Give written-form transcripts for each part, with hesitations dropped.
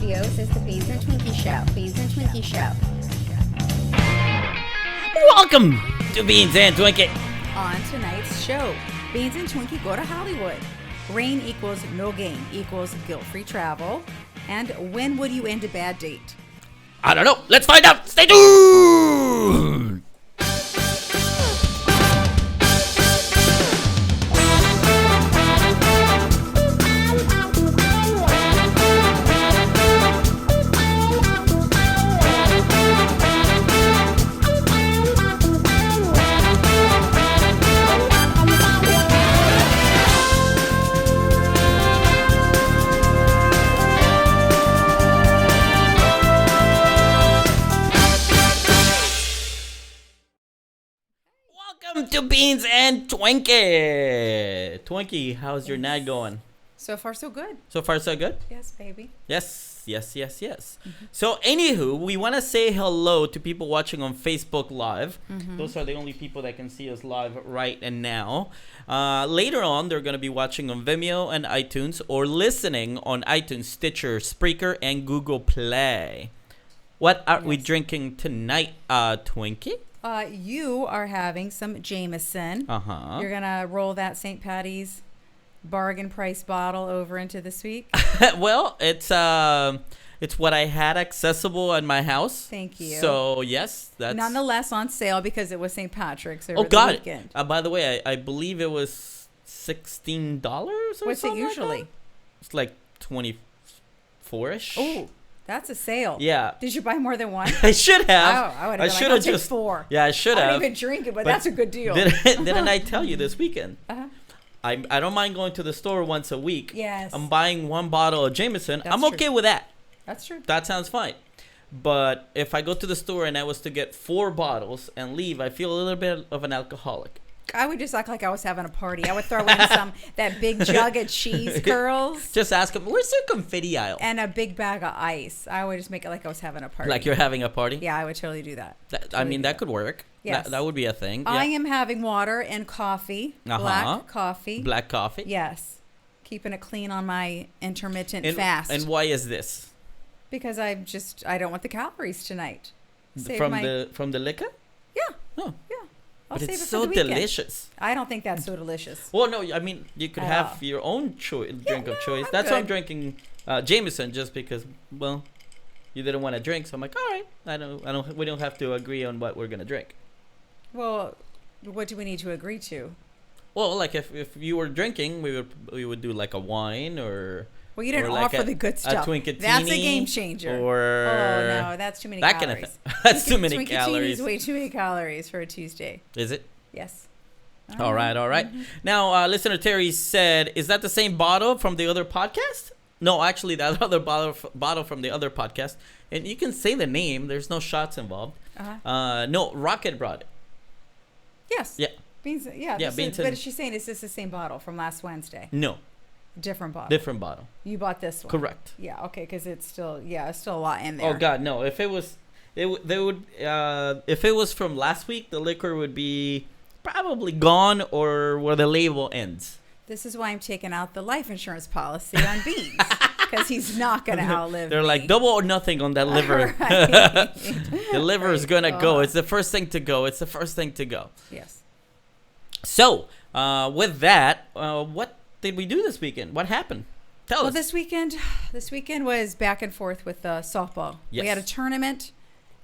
Studios is the Beans and Twinkie Show. Beans and Twinkie Show. Welcome to Beans and Twinkie. On tonight's show, Beans and Twinkie go to Hollywood. Rain equals no game equals guilt-free travel. And when would you end a bad date? I don't know. Let's find out. Stay tuned. Welcome to Beans and Twinkie. Twinkie, how's your night going? So far, so good. So far, so good? Yes, baby. Yes. So, anywho, we want to say hello to people watching on Facebook Live. Those are the only people that can see us live right and now. Later on, they're going to be watching on Vimeo and iTunes or listening on iTunes, Stitcher, Spreaker, and Google Play. What are we drinking tonight, Twinkie? You are having some Jameson. You're going to roll that St. Patty's bargain price bottle over into this week? Well, it's what I had accessible at my house. Thank you. So, yes, that's... Nonetheless on sale because it was St. Patrick's over the weekend. By the way, I believe it was $16 or What's something it usually? like it's like 24-ish. Oh, that's a sale. Yeah. Did you buy more than one? I should have. Oh, I would have been like, I'll take 4. Yeah, I should have. I don't even drink it, but that's a good deal. Didn't I tell you this weekend? Uh-huh. I don't mind going to the store once a week. Yes. I'm buying 1 bottle of Jameson. That's I'm okay true. with that. That's true. That sounds fine. But if I go to the store and I was to get 4 bottles and leave, I feel a little bit of an alcoholic. I would just act like I was having a party. I would throw in that big jug of cheese curls. Just ask them, where's their confetti aisle? And a big bag of ice. I would just make it like I was having a party. Like you're having a party? Yeah, I would totally do that. That could work. Yes. That would be a thing. I am having water and coffee. Black coffee. Black coffee? Yes. Keeping it clean on my intermittent fast. And why is this? Because I don't want the calories tonight. From the liquor? Yeah. Oh. Yeah. I'll But save it's it for so the weekend. delicious. I don't think that's so delicious. Well, no, I mean, you could have your own drink of choice. That's why I'm drinking Jameson, just because, well, you didn't want to drink, so I'm like, all right, we don't have to agree on what we're gonna drink. Well, what do we need to agree to? Well, like if you were drinking, we would do like a wine or. Well, you didn't like offer the good stuff. A Twinkatini. That's a game changer. Or no, that's too many that calories. Kind of thing. That's too many calories. Twinkatini is way too many calories for a Tuesday. Is it? Yes. All right. Mm-hmm. Now, listener Terry said, "Is that the same bottle from the other podcast?" No, actually, that other bottle from the other podcast, and you can say the name. There's no shots involved. No, Rocket brought it. Yes. Yeah. Beans. Yeah. Beans. But she's saying, is this the same bottle from last Wednesday? No. Different bottle. Different bottle. You bought this one. Correct. Yeah. Okay. Because it's still a lot in there. Oh God, no! If it was, if it was from last week, the liquor would be probably gone or where the label ends. This is why I'm taking out the life insurance policy on Beans. Because he's not going to outlive They're me. like double or nothing on that liver. Right. The liver is going to go. It's the first thing to go. Yes. So, with that, what did we do this weekend? What happened? Tell us. This weekend was back and forth with softball. Yes. We had a tournament,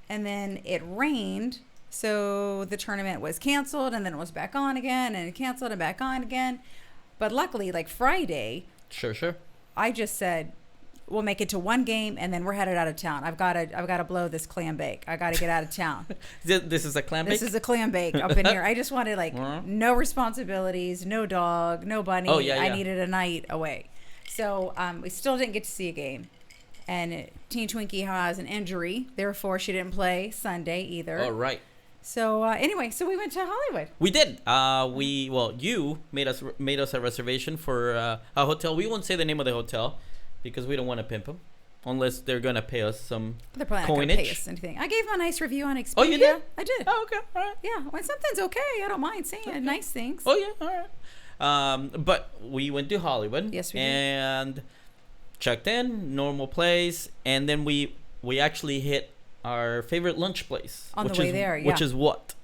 and then it rained, so the tournament was canceled, and then it was back on again, and it canceled and back on again. But luckily, like Friday, Sure. I just said, we'll make it to one game, and then we're headed out of town. I've got to blow this clam bake. I got to get out of town. This is a clam bake? This is a clam bake up in here. I just wanted no responsibilities, no dog, no bunny. Oh, yeah. I needed a night away. So we still didn't get to see a game. And Teen Twinkie has an injury. Therefore, she didn't play Sunday either. All right. So anyway, we went to Hollywood. We did. You made us a reservation for a hotel. We won't say the name of the hotel because we don't want to pimp them. Unless they're going to pay us some They're probably not going to pay us anything. I gave them a nice review on Expedia. Oh, you did? I did. Oh, okay. All right. Yeah. When something's okay, I don't mind saying nice things. Oh, yeah. All right. But we went to Hollywood. Yes, we did. And checked in, normal place, and then we actually hit our favorite lunch place On the way there, yeah. which is what?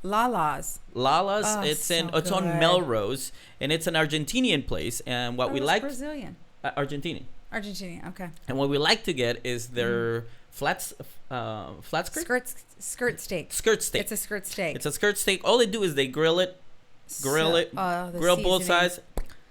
Lala's. Lala's. Oh, it's so on good. Melrose, and it's an Argentinian place. And what we It's like, Brazilian. Argentinian. Argentinian. Okay. And what we like to get is their flat skirt Skirt steak. skirt steak. It's a skirt steak. It's a skirt steak. All they do is they grill it, The grill both seasoning- sides,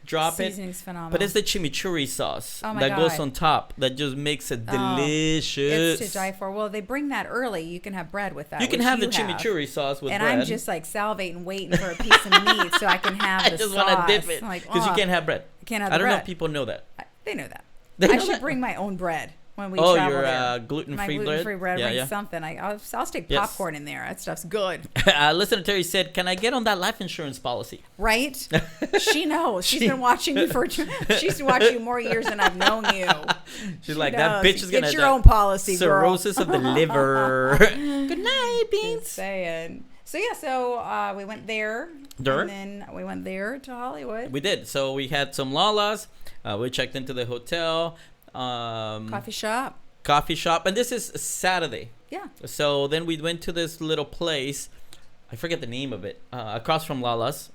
drop it. Seasoning's phenomenal. But it's the chimichurri sauce Oh my that goes God. on top that just makes it Oh, delicious. It's to die for. Well, they bring that early. You can have bread with that. You can which have the have. chimichurri sauce with And bread. I'm just like salivating, waiting for a piece of meat so I can have I the just sauce. want to dip it I'm like, because you "Oh, can't have bread. I can't have I the don't know bread." if people know that. They know that. They I know should that? bring my own bread when we Oh, travel your there. gluten-free My bread? gluten-free bread. Yeah, bring yeah. something. I'll stick Yes. popcorn in there. That stuff's good. Listener Terry said, "Can I get on that life insurance policy?" Right? She knows. She's been watching you she's watched you more years than I've known you. She's She like, "That knows. bitch is gonna Get your die. own policy, girl. Cirrhosis of the liver." Good night, Just Beans. saying. So yeah, so we went there. There? And then we went there to Hollywood. We did. So we had some lalas. We checked into the hotel. Coffee shop. Coffee shop, and this is Saturday. Yeah. So then we went to this little place. I forget the name of it. Across from Lala's.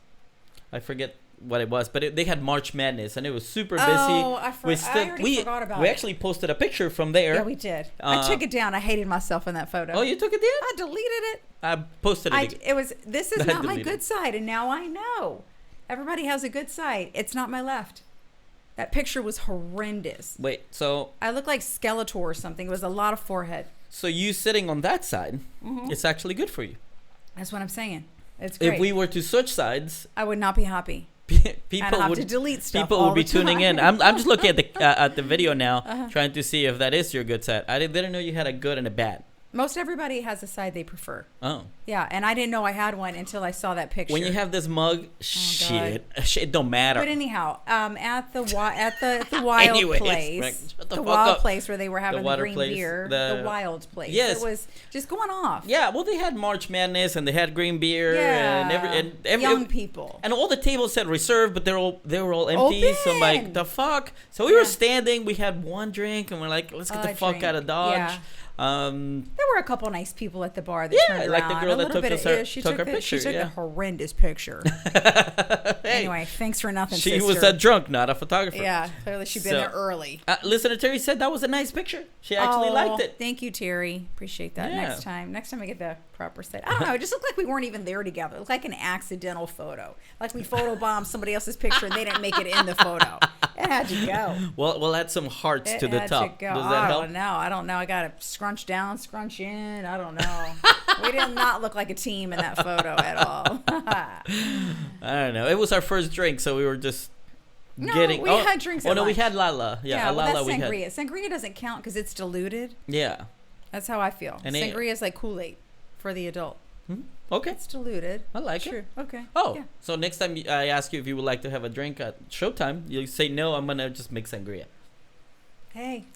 I forget what it was, but they had March Madness, and it was super busy. Oh, I already we forgot about we it. actually posted a picture from there. Yeah, we did. I took it down. I hated myself in that photo. Oh, you took it down? I deleted it. I posted it. again. This is I not my deleted good it. side, and now I know. Everybody has a good side. It's not my left. That picture was horrendous. Wait, so I looked like Skeletor or something. It was a lot of forehead. you sitting on that side, Mm-hmm. it's actually good for you. That's what I'm saying. It's great. If we were to switch sides, I would not be happy. I'd people have would to delete stuff. people all will be the tuning in. time. I'm just looking at the video now, Uh-huh. trying to see if that is your good side. I didn't know you had a good and a bad. Most everybody has a side they prefer. Oh, Yeah, and I didn't know I had one until I saw that picture. when you have this mug, shit, it don't matter. But anyhow, at the wild Anyways, place, Rick, shut the the fuck wild up. place where they were having the water green place, beer, the- the wild place. Yes. It was just going off. Yeah, well, they had March Madness and they had green beer Yeah. and every young people. and all the tables said reserved, but they were all empty. So I'm like, Open. the fuck. So we Yeah. were standing. We had one drink, and we're like, let's get the fuck drink. out of Dodge. Yeah. There were a couple nice people at the bar that Yeah, turned like the around. girl A that little took bit us of- her- she took her the- picture, She took yeah. a horrendous picture. Hey, Anyway, thanks for nothing, she sister. was a drunk, not a photographer. Yeah, clearly she'd been So- there early. Listener Terry said that was a nice picture. She actually liked it. Thank you, Terry. Appreciate that. Yeah. Next time I get the proper set. I don't know. It just looked like we weren't even there together. It looked like an accidental photo. Like we photobombed somebody else's picture and they didn't make it in the photo. It had to go. Well, we'll add some hearts It to the had top. to go. Does that help? I don't know. I got to scrunch down, scrunch in. I don't know. We did not look like a team in that photo at all. I don't know. It was our first drink, so we were just No, getting. we had drinks Oh at no, we lunch. had Lala. Yeah, well, Lala that's we had. sangria. Sangria doesn't count because it's diluted. Yeah. That's how I feel. And Sangria is like Kool-Aid for the adult. Okay. It's diluted. I like True. it. Okay. Oh, Yeah. so next time I ask you if you would like to have a drink at showtime, you say no. I'm gonna just make sangria. Hey,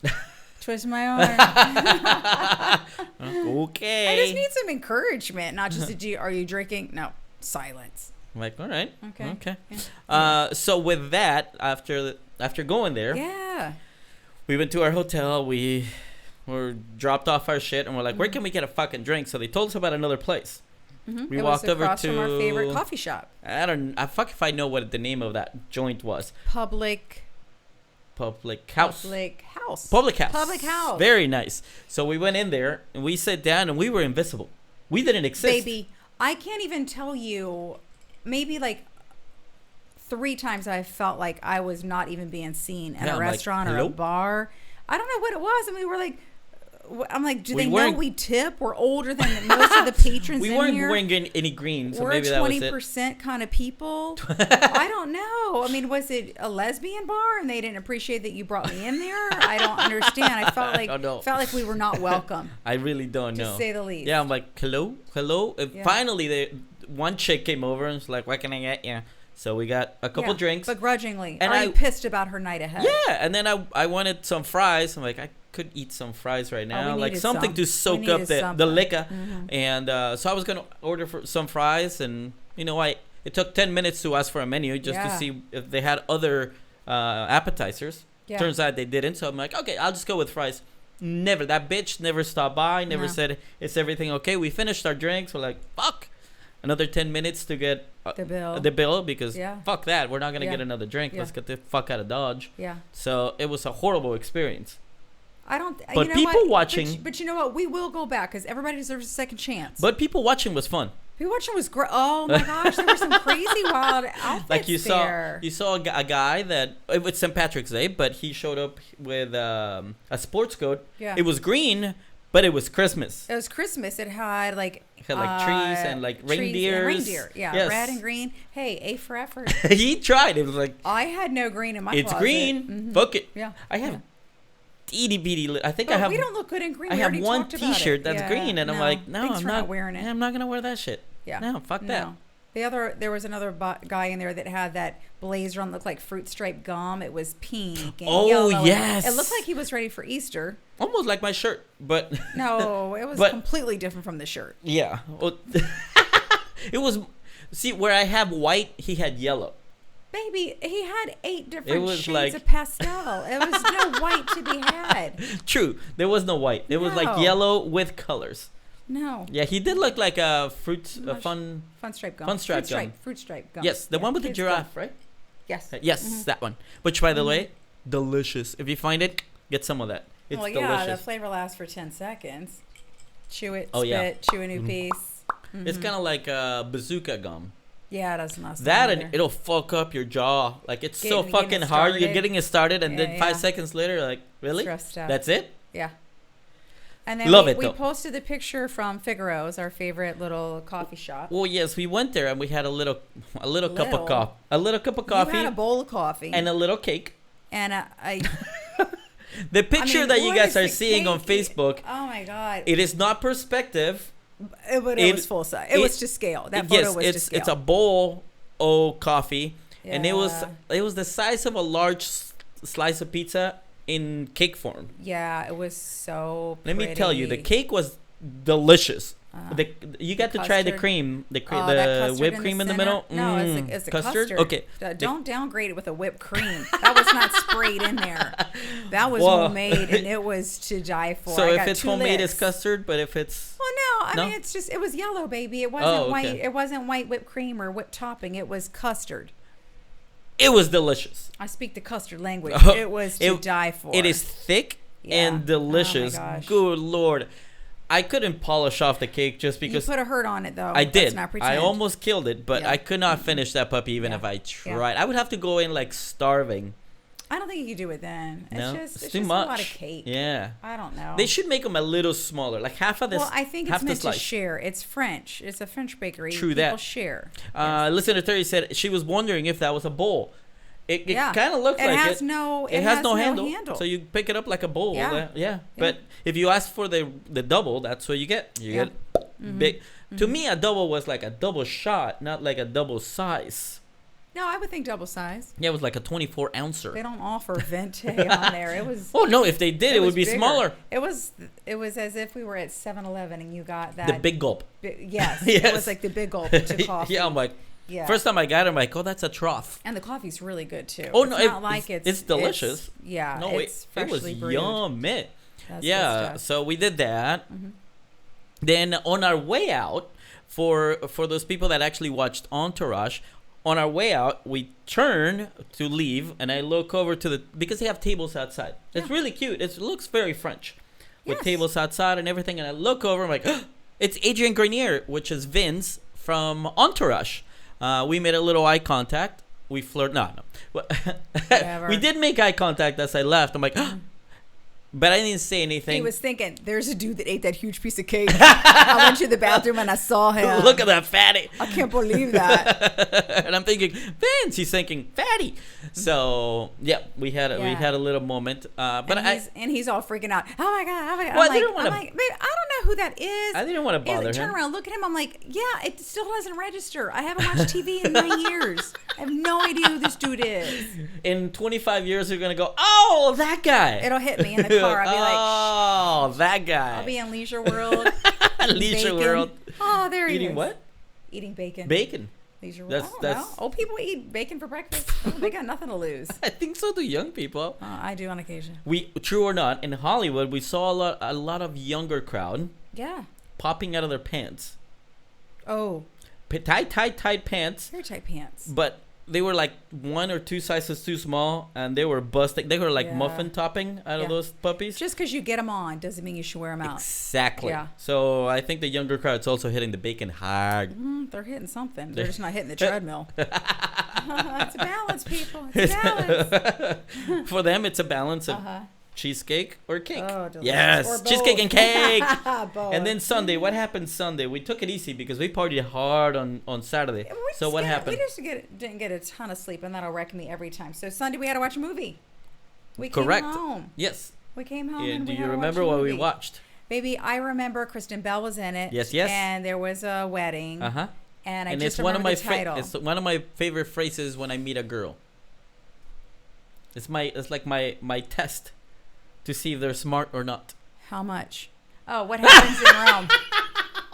twist my arm. Okay. I just need some encouragement, not just are you drinking? No, silence. I'm like, all right. Okay. Okay. Yeah. So with that, after going there, Yeah. we went to our hotel. We were dropped off our shit, and we're like, where can we get a fucking drink? So they told us about another place. Mhm. We It walked was over across from our to- favorite coffee shop, I fuck if I know what the name of that joint was. Public House. House. Public house. Public house. Very nice. So we went in there and we sat down and we were invisible. We didn't exist. Baby, I can't even tell you. Maybe like 3 times I felt like I was not even being seen at Yeah, a I'm like, restaurant or hello? a bar. I don't know what it was, and we were like. I'm like, do We they know weren't- we tip? We're older than most of the patrons We in weren't here. wearing any green, so We're maybe that was 20% kind of people. I don't know. I mean, was it a lesbian bar and they didn't appreciate that you brought me in there? I don't understand. I felt like don't know. we were not welcome, it. I really don't to know. say the least. Yeah, I'm like, hello. And Yeah. finally, one chick came over and was like, what can I get you? So we got a couple Yeah, drinks. begrudgingly. And Are you pissed about her night ahead? Yeah, and then I wanted some fries. I'm like, I could eat some fries right now, we like needed something some. to We soak up needed the something. liquor. Mhm. And so I was gonna order for some fries, and it took 10 minutes to ask for a menu just to Yeah. see if they had other appetizers. Yeah. Turns out they didn't. So I'm like, okay, I'll just go with fries. Never. That bitch never stopped by. Never said, is everything okay? We finished our drinks. We're like, fuck. Another 10 minutes to get the bill. Because fuck that. We're not going to get another drink. Let's get the fuck out of Dodge. Yeah. So it was a horrible experience. I don't. But you know people what? watching. But you know what? We will go back because everybody deserves a second chance. But people watching was fun. People watching was great. Oh my gosh, there were some crazy wild outfits Like you there. saw a guy that it was St. Patrick's Day, but he showed up with a sports coat. Yeah. It was green, but it was Christmas. It was Christmas. It had like trees and like reindeers. Reindeer, yeah, yes. red and green. Hey, A for effort. He tried. It was like I had no green in my it's closet. green. Mm-hmm. Fuck it. Yeah, I have itty bitty. I think but I have. We don't look good in green. I We have already one talked about T-shirt it. that's green, and I'm like, no, thanks I'm for not wearing it. I'm not gonna wear that shit. Yeah, no, fuck that. There was another guy in there that had that blazer on, looked like fruit stripe gum. It was pink and yellow. Yes. It looked like he was ready for Easter. Almost like my shirt, but no, it was completely different from the shirt. Yeah, well, it was. See, where I have white, he had yellow. Baby, he had 8 different shades of pastel. It was no white to be had. True, there was no white. It was like yellow with colors. No. Yeah, he did look like a fun stripe gum. Fruit stripe gum. Yes, the one with the giraffe, right? Yes. Yes, that one. Which, by the way, delicious. If you find it, get some of that. It's delicious. The flavor lasts for 10 seconds. Chew it, chew a new piece. Mm-hmm. It's kind of like bazooka gum. Yeah, it doesn't last. That and it'll fuck up your jaw. Like it's so fucking hard. You're getting it started, and then 5 seconds later, like really? That's it? Yeah. And then we posted the picture from Figaro's, our favorite little coffee shop. Well, yes, we went there and we had a little cup of coffee. A little cup of coffee. You had a bowl of coffee. And a little cake. And the picture that you guys are seeing on Facebook. Oh my God. It is not perspective. It was full size. It was to scale. That photo was to scale. It's a bowl of coffee. Yeah. And it was the size of a large slice of pizza in cake form. Yeah, it was so pretty. Let me tell you, the cake was delicious. You got to try the cream, the whipped cream in the middle. No, it's a custard. Okay. Don't downgrade it with a whipped cream. That was not sprayed in there. That was homemade, and it was to die for. So if it's homemade, it's custard, but if it's I mean, it's just, it was yellow, baby. It wasn't white. It wasn't white whipped cream or whipped topping. It was custard. It was delicious. I speak the custard language. It was to die for. It is thick and delicious. Oh my gosh. Good Lord. I couldn't polish off the cake just because. You put a hurt on it, though. I did. I almost killed it, but I could not finish that puppy even if I tried. I would have to go in like starving. I don't think you could do it then. It's too just much. A lot of cake. Yeah. I don't know. They should make them a little smaller, like half of this. Well, I think it's meant to share. It's French. It's a French bakery. True People that. Share. Listener 30 said she was wondering if that was a bowl. It kind of looks like it. It has no handle. So you pick it up like a bowl. Yeah. But if you ask for the double, that's what you get. You get big. Mm-hmm. To me, a double was like a double shot, not like a double size. No, I would think double size. Yeah, it was like a 24 ouncer. They don't offer Venti on there. It was. Oh no! If they did, it would be bigger. Smaller. It was as if we were at 7-Eleven and you got that. The big gulp. Yes. It was like the big gulp into coffee. Yeah, I'm like. Yeah. First time I got it, I'm like, oh, that's a trough. And the coffee's really good too. Oh no, it's delicious. No, it was brewed. yummy. That's so we did that. Mm-hmm. Then on our way out, for those people that actually watched Entourage, on our way out, we turn to leave, and I look over to because they have tables outside. It's really cute. It looks very French, with tables outside and everything. And I look over, I'm like, it's Adrian Grenier, which is Vince from Entourage. We made a little eye contact. We flirt. No. We did make eye contact as I left. I'm like, but I didn't say anything. He was thinking, there's a dude that ate that huge piece of cake. I went to the bathroom and I saw him. Look at that fatty. I can't believe that. And I'm thinking, Vince. He's thinking, fatty. So yeah, we had a little moment. But he's all freaking out. Oh my god! Well, I didn't want to. Babe, I don't know who that is. I didn't want to bother him. Turn around, look at him. I'm like, yeah, it still doesn't register. I haven't watched TV in 9 years. I have no idea who this dude is. In 25 years, you're gonna go, oh, that guy. It'll hit me in the car. I'll be like, oh, that guy. I'll be in Leisure World. Leisure World. Oh, there he is. Eating what? Eating bacon. Bacon. Leisure. That's- I don't that's- know. Old people eat bacon for breakfast. They got nothing to lose. I think so do young people. I do on occasion. True or not, in Hollywood, we saw a lot of younger crowd Yeah. popping out of their pants. Oh, Tight pants, very tight pants. but they were like 1 or 2 sizes too small, and they were busting. They were like Yeah. muffin topping out of Yeah. those puppies. Just because you get them on doesn't mean you should wear them out. Exactly. Yeah. So I think the younger crowd's also hitting the bacon hard. They're hitting something. They're just not hitting the treadmill. It's a balance, people. It's a balance. For them, it's a balance of Uh-huh. cheesecake or cake. Oh, delicious. Yes, Or both. cheesecake and cake. Both. And then Sunday, what happened Sunday? We took it easy because we partied hard on Saturday. We So just what get- happened? We just didn't get a ton of sleep, and that'll wreck me every time. So Sunday we had to watch a movie. We Correct. came home. Yes. We came home. Yeah, and do we you had to remember watch a what we movie. watched? Baby, I remember Kristen Bell was in it. Yes, yes. And there was a wedding. Uh-huh. And I And just it's one of remember my the title. it's one of my favorite phrases when I meet a girl. It's like my test to see if they're smart or not. How much? Oh, what happens in Rome?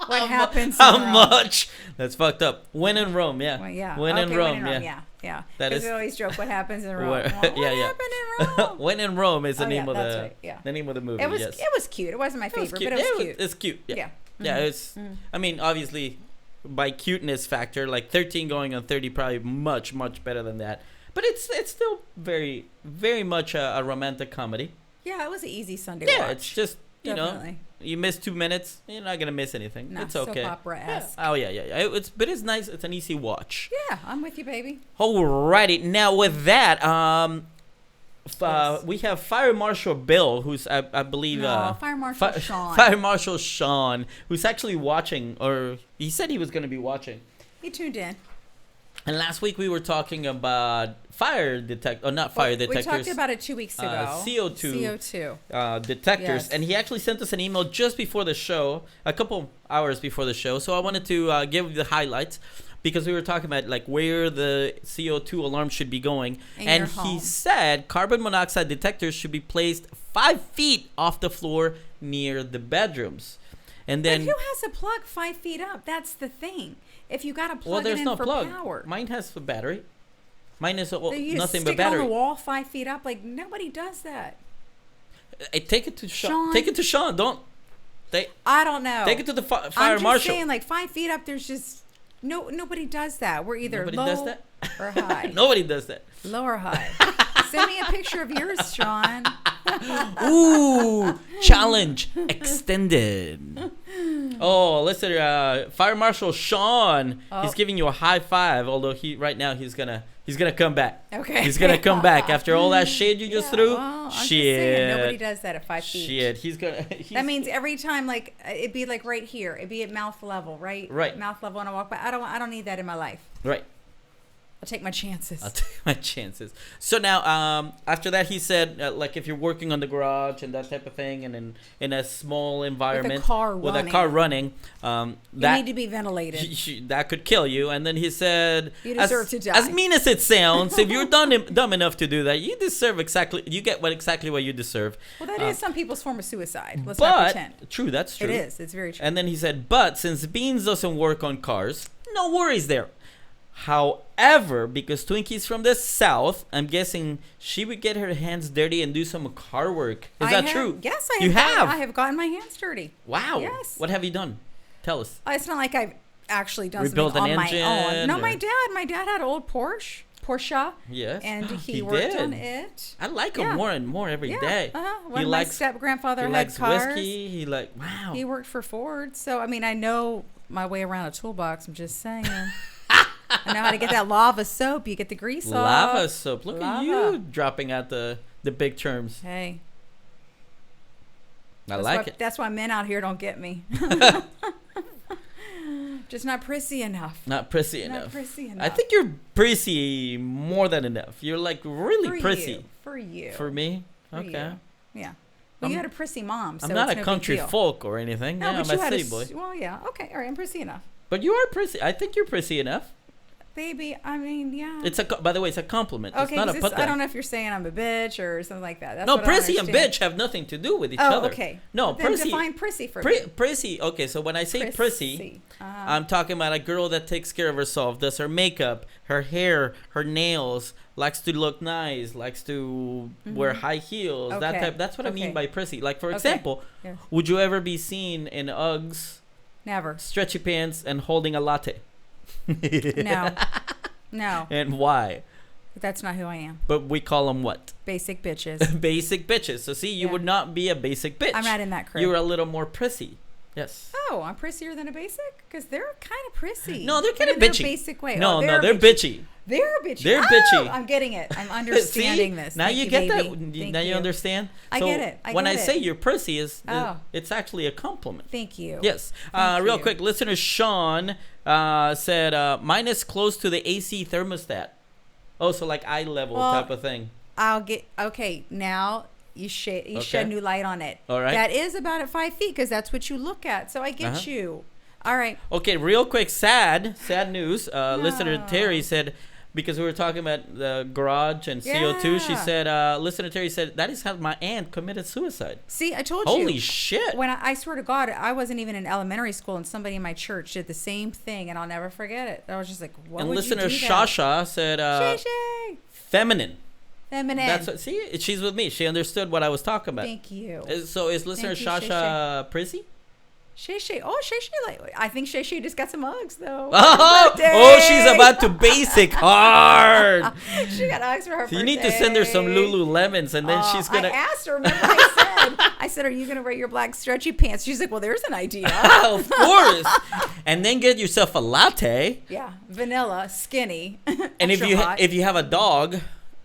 What happens in How Rome? much? That's fucked up. When in Rome, yeah. Well, yeah. When in Okay, Rome, when in yeah. Yeah. That Because is- we always joke what happens in Rome. Where- What yeah, yeah. happened in Rome? When in Rome is the Oh, name yeah, of that's the right, yeah. the name of the movie. It was yes. it was cute. It wasn't my It was favorite, cute. but it was Yeah, cute. It's cute. Yeah. Yeah. Yeah, Mhm. it's. I mean, obviously, by cuteness factor, like 13 going on 30, probably much better than that. But it's still very much a romantic comedy. Yeah, it was an easy Sunday Yeah, watch. it's just you know, Definitely. you miss 2 minutes, you're not gonna miss anything. No, it's okay. soap opera-esque. Yeah. Oh yeah. But it's nice. It's an easy watch. Yeah, I'm with you, baby. Alrighty, now with that, Yes. we have Fire Marshal Bill, who's I believe No, Fire Marshal Sean. Fire Marshal Sean, who's actually watching, or he said he was going to be watching. He tuned in. And last week we were talking about fire detect, or not fire detectors. We talked about it 2 weeks ago. CO2. CO2. Detectors, Yes. and he actually sent us an email just before the show, a couple hours before the show. So I wanted to give the highlights because we were talking about like where the CO2 alarm should be going, In and your he home. said carbon monoxide detectors should be placed 5 feet off the floor near the bedrooms, and But then who has a plug 5 feet up? That's the thing. If you got to plug there's it in no for plug. power. Mine has a battery. Mine is You just nothing stick but battery. it on the wall 5 feet up. Like, nobody does that. Take it to Sean. Sean? Take it to Sean. Don't. I don't know. Take it to the fire I'm just marshal. saying, like, 5 feet up, there's just... Nobody does that. We're either Nobody low does that? or high. Nobody does that. Low or high. Send me a picture of yours, Sean. Ooh, challenge extended. Oh, listen, Fire Marshal Sean, he's Oh. giving you a high five. Although right now he's gonna come back. Okay. He's gonna come back after all that shade you just Yeah, threw. well, I'm just Shit. saying, nobody does that at 5 feet. Shit. He's gonna. That means every time, like, it'd be like right here. It'd be at mouth level, right? Right. Mouth level when I walk by. I don't need that in my life. Right. I'll take my chances. I'll take my chances. So now, after that, he said, like, if you're working on the garage and that type of thing, and in a small environment with a car running, You that need to be ventilated. that could kill you. And then he said, You deserve to die. As mean as it sounds, if you're dumb enough to do that, you get exactly what you deserve. Well, that is some people's form of suicide. Let's not But pretend. true, that's true. It is. It's very true. And then he said, but since Beans doesn't work on cars, no worries there. However, because Twinkie's from the South, I'm guessing she would get her hands dirty and do some car work. Is that true? Yes, You have? I have gotten my hands dirty. Wow. Yes. What have you done? Tell us. It's not like I've actually done Rebuilt something an on engine, my own. No, or- my dad had an old Porsche, Yes. and he He worked did. on it. I like him Yeah. more and more every day. When my step grandfather He had likes cars, whiskey. He wow. he worked for Ford. So I mean, I know my way around a toolbox. I'm just saying. I know how to get that lava soap. You get the grease off. Lava soap. Look at you Lava. dropping out the big terms. Hey, I like it. That's why men out here don't get me. Just not prissy enough. Not prissy Not enough. prissy enough. I think you're prissy more than enough. You're like really For prissy. you. For you. For me? For Okay. you. Yeah. Well, you had a prissy mom, so I'm not it's a no big country deal. folk or anything. No, Yeah, but I'm you a had city boy. Well, yeah. Okay. All right. I'm prissy enough. But you are prissy. I think you're prissy enough. baby. I mean, yeah. It's by the way, it's a compliment. Okay, it's not a 'cause put I don't know if you're saying I'm a bitch or something like that. That's No, what I don't prissy and understand. bitch have nothing to do with each Oh, other. okay. No, Then prissy. define prissy for me. Prissy. Okay, so when I say prissy, I'm talking about a girl that takes care of herself, does her makeup, her hair, her nails, likes to look nice, likes to wear high heels, that Okay. type. That's what I mean Okay. by prissy. Like, for Okay. example, Yes. would you ever be seen in Uggs, Never. stretchy pants, and holding a latte? No. No. And why? That's not who I am. But we call them what? Basic bitches. Basic bitches. So see, you Yeah. would not be a basic bitch. I'm not in that crowd. You're a little more prissy. Yes. Oh, I'm prissier than a basic? Because they're kind of prissy. No, they're kind of In their bitchy. basic way. No, Oh, no, they're bitchy. They're bitchy. They're Oh, bitchy. I'm getting it. I'm understanding See? this. Now Thank you you, get baby. that. Thank Now you understand. I So get it. I when get I it. say you're prissy, Oh. it's actually a compliment. Thank you. Yes. Thank Real you. quick, listener Sean said mine is close to the AC thermostat. Oh, so like eye level Well, type of thing. I'll get. Okay, now you shed new light on it. All right. That is about at 5 feet because that's what you look at. So I get Uh-huh. you. All right. Okay, real quick, sad news. Listener Terry said, because we were talking about the garage and CO2, she Yeah. said, listener Terry said, that is how my aunt committed suicide. See, I told you. Holy shit. When I swear to God, I wasn't even in elementary school, and somebody in my church did the same thing, and I'll never forget it. I was just like, "What And would listener you do that?" Shasha said, Shay. feminine. Feminine. That's what, see, she's with me. She understood what I was talking about. Thank you. So is listener Thank you, Shasha prissy? Shay. Oh, Shay. Like, I think Shay just got some Uggs though. Oh, she's about to basic hard. She got Uggs for her birthday. You need to send her some Lululemons, and then she's gonna. I asked her. Remember, I said, "Are you gonna wear your black stretchy pants?" She's like, "Well, there's an idea." Of course. And then get yourself a latte. Yeah, vanilla, skinny. And extra hot. if you have a dog,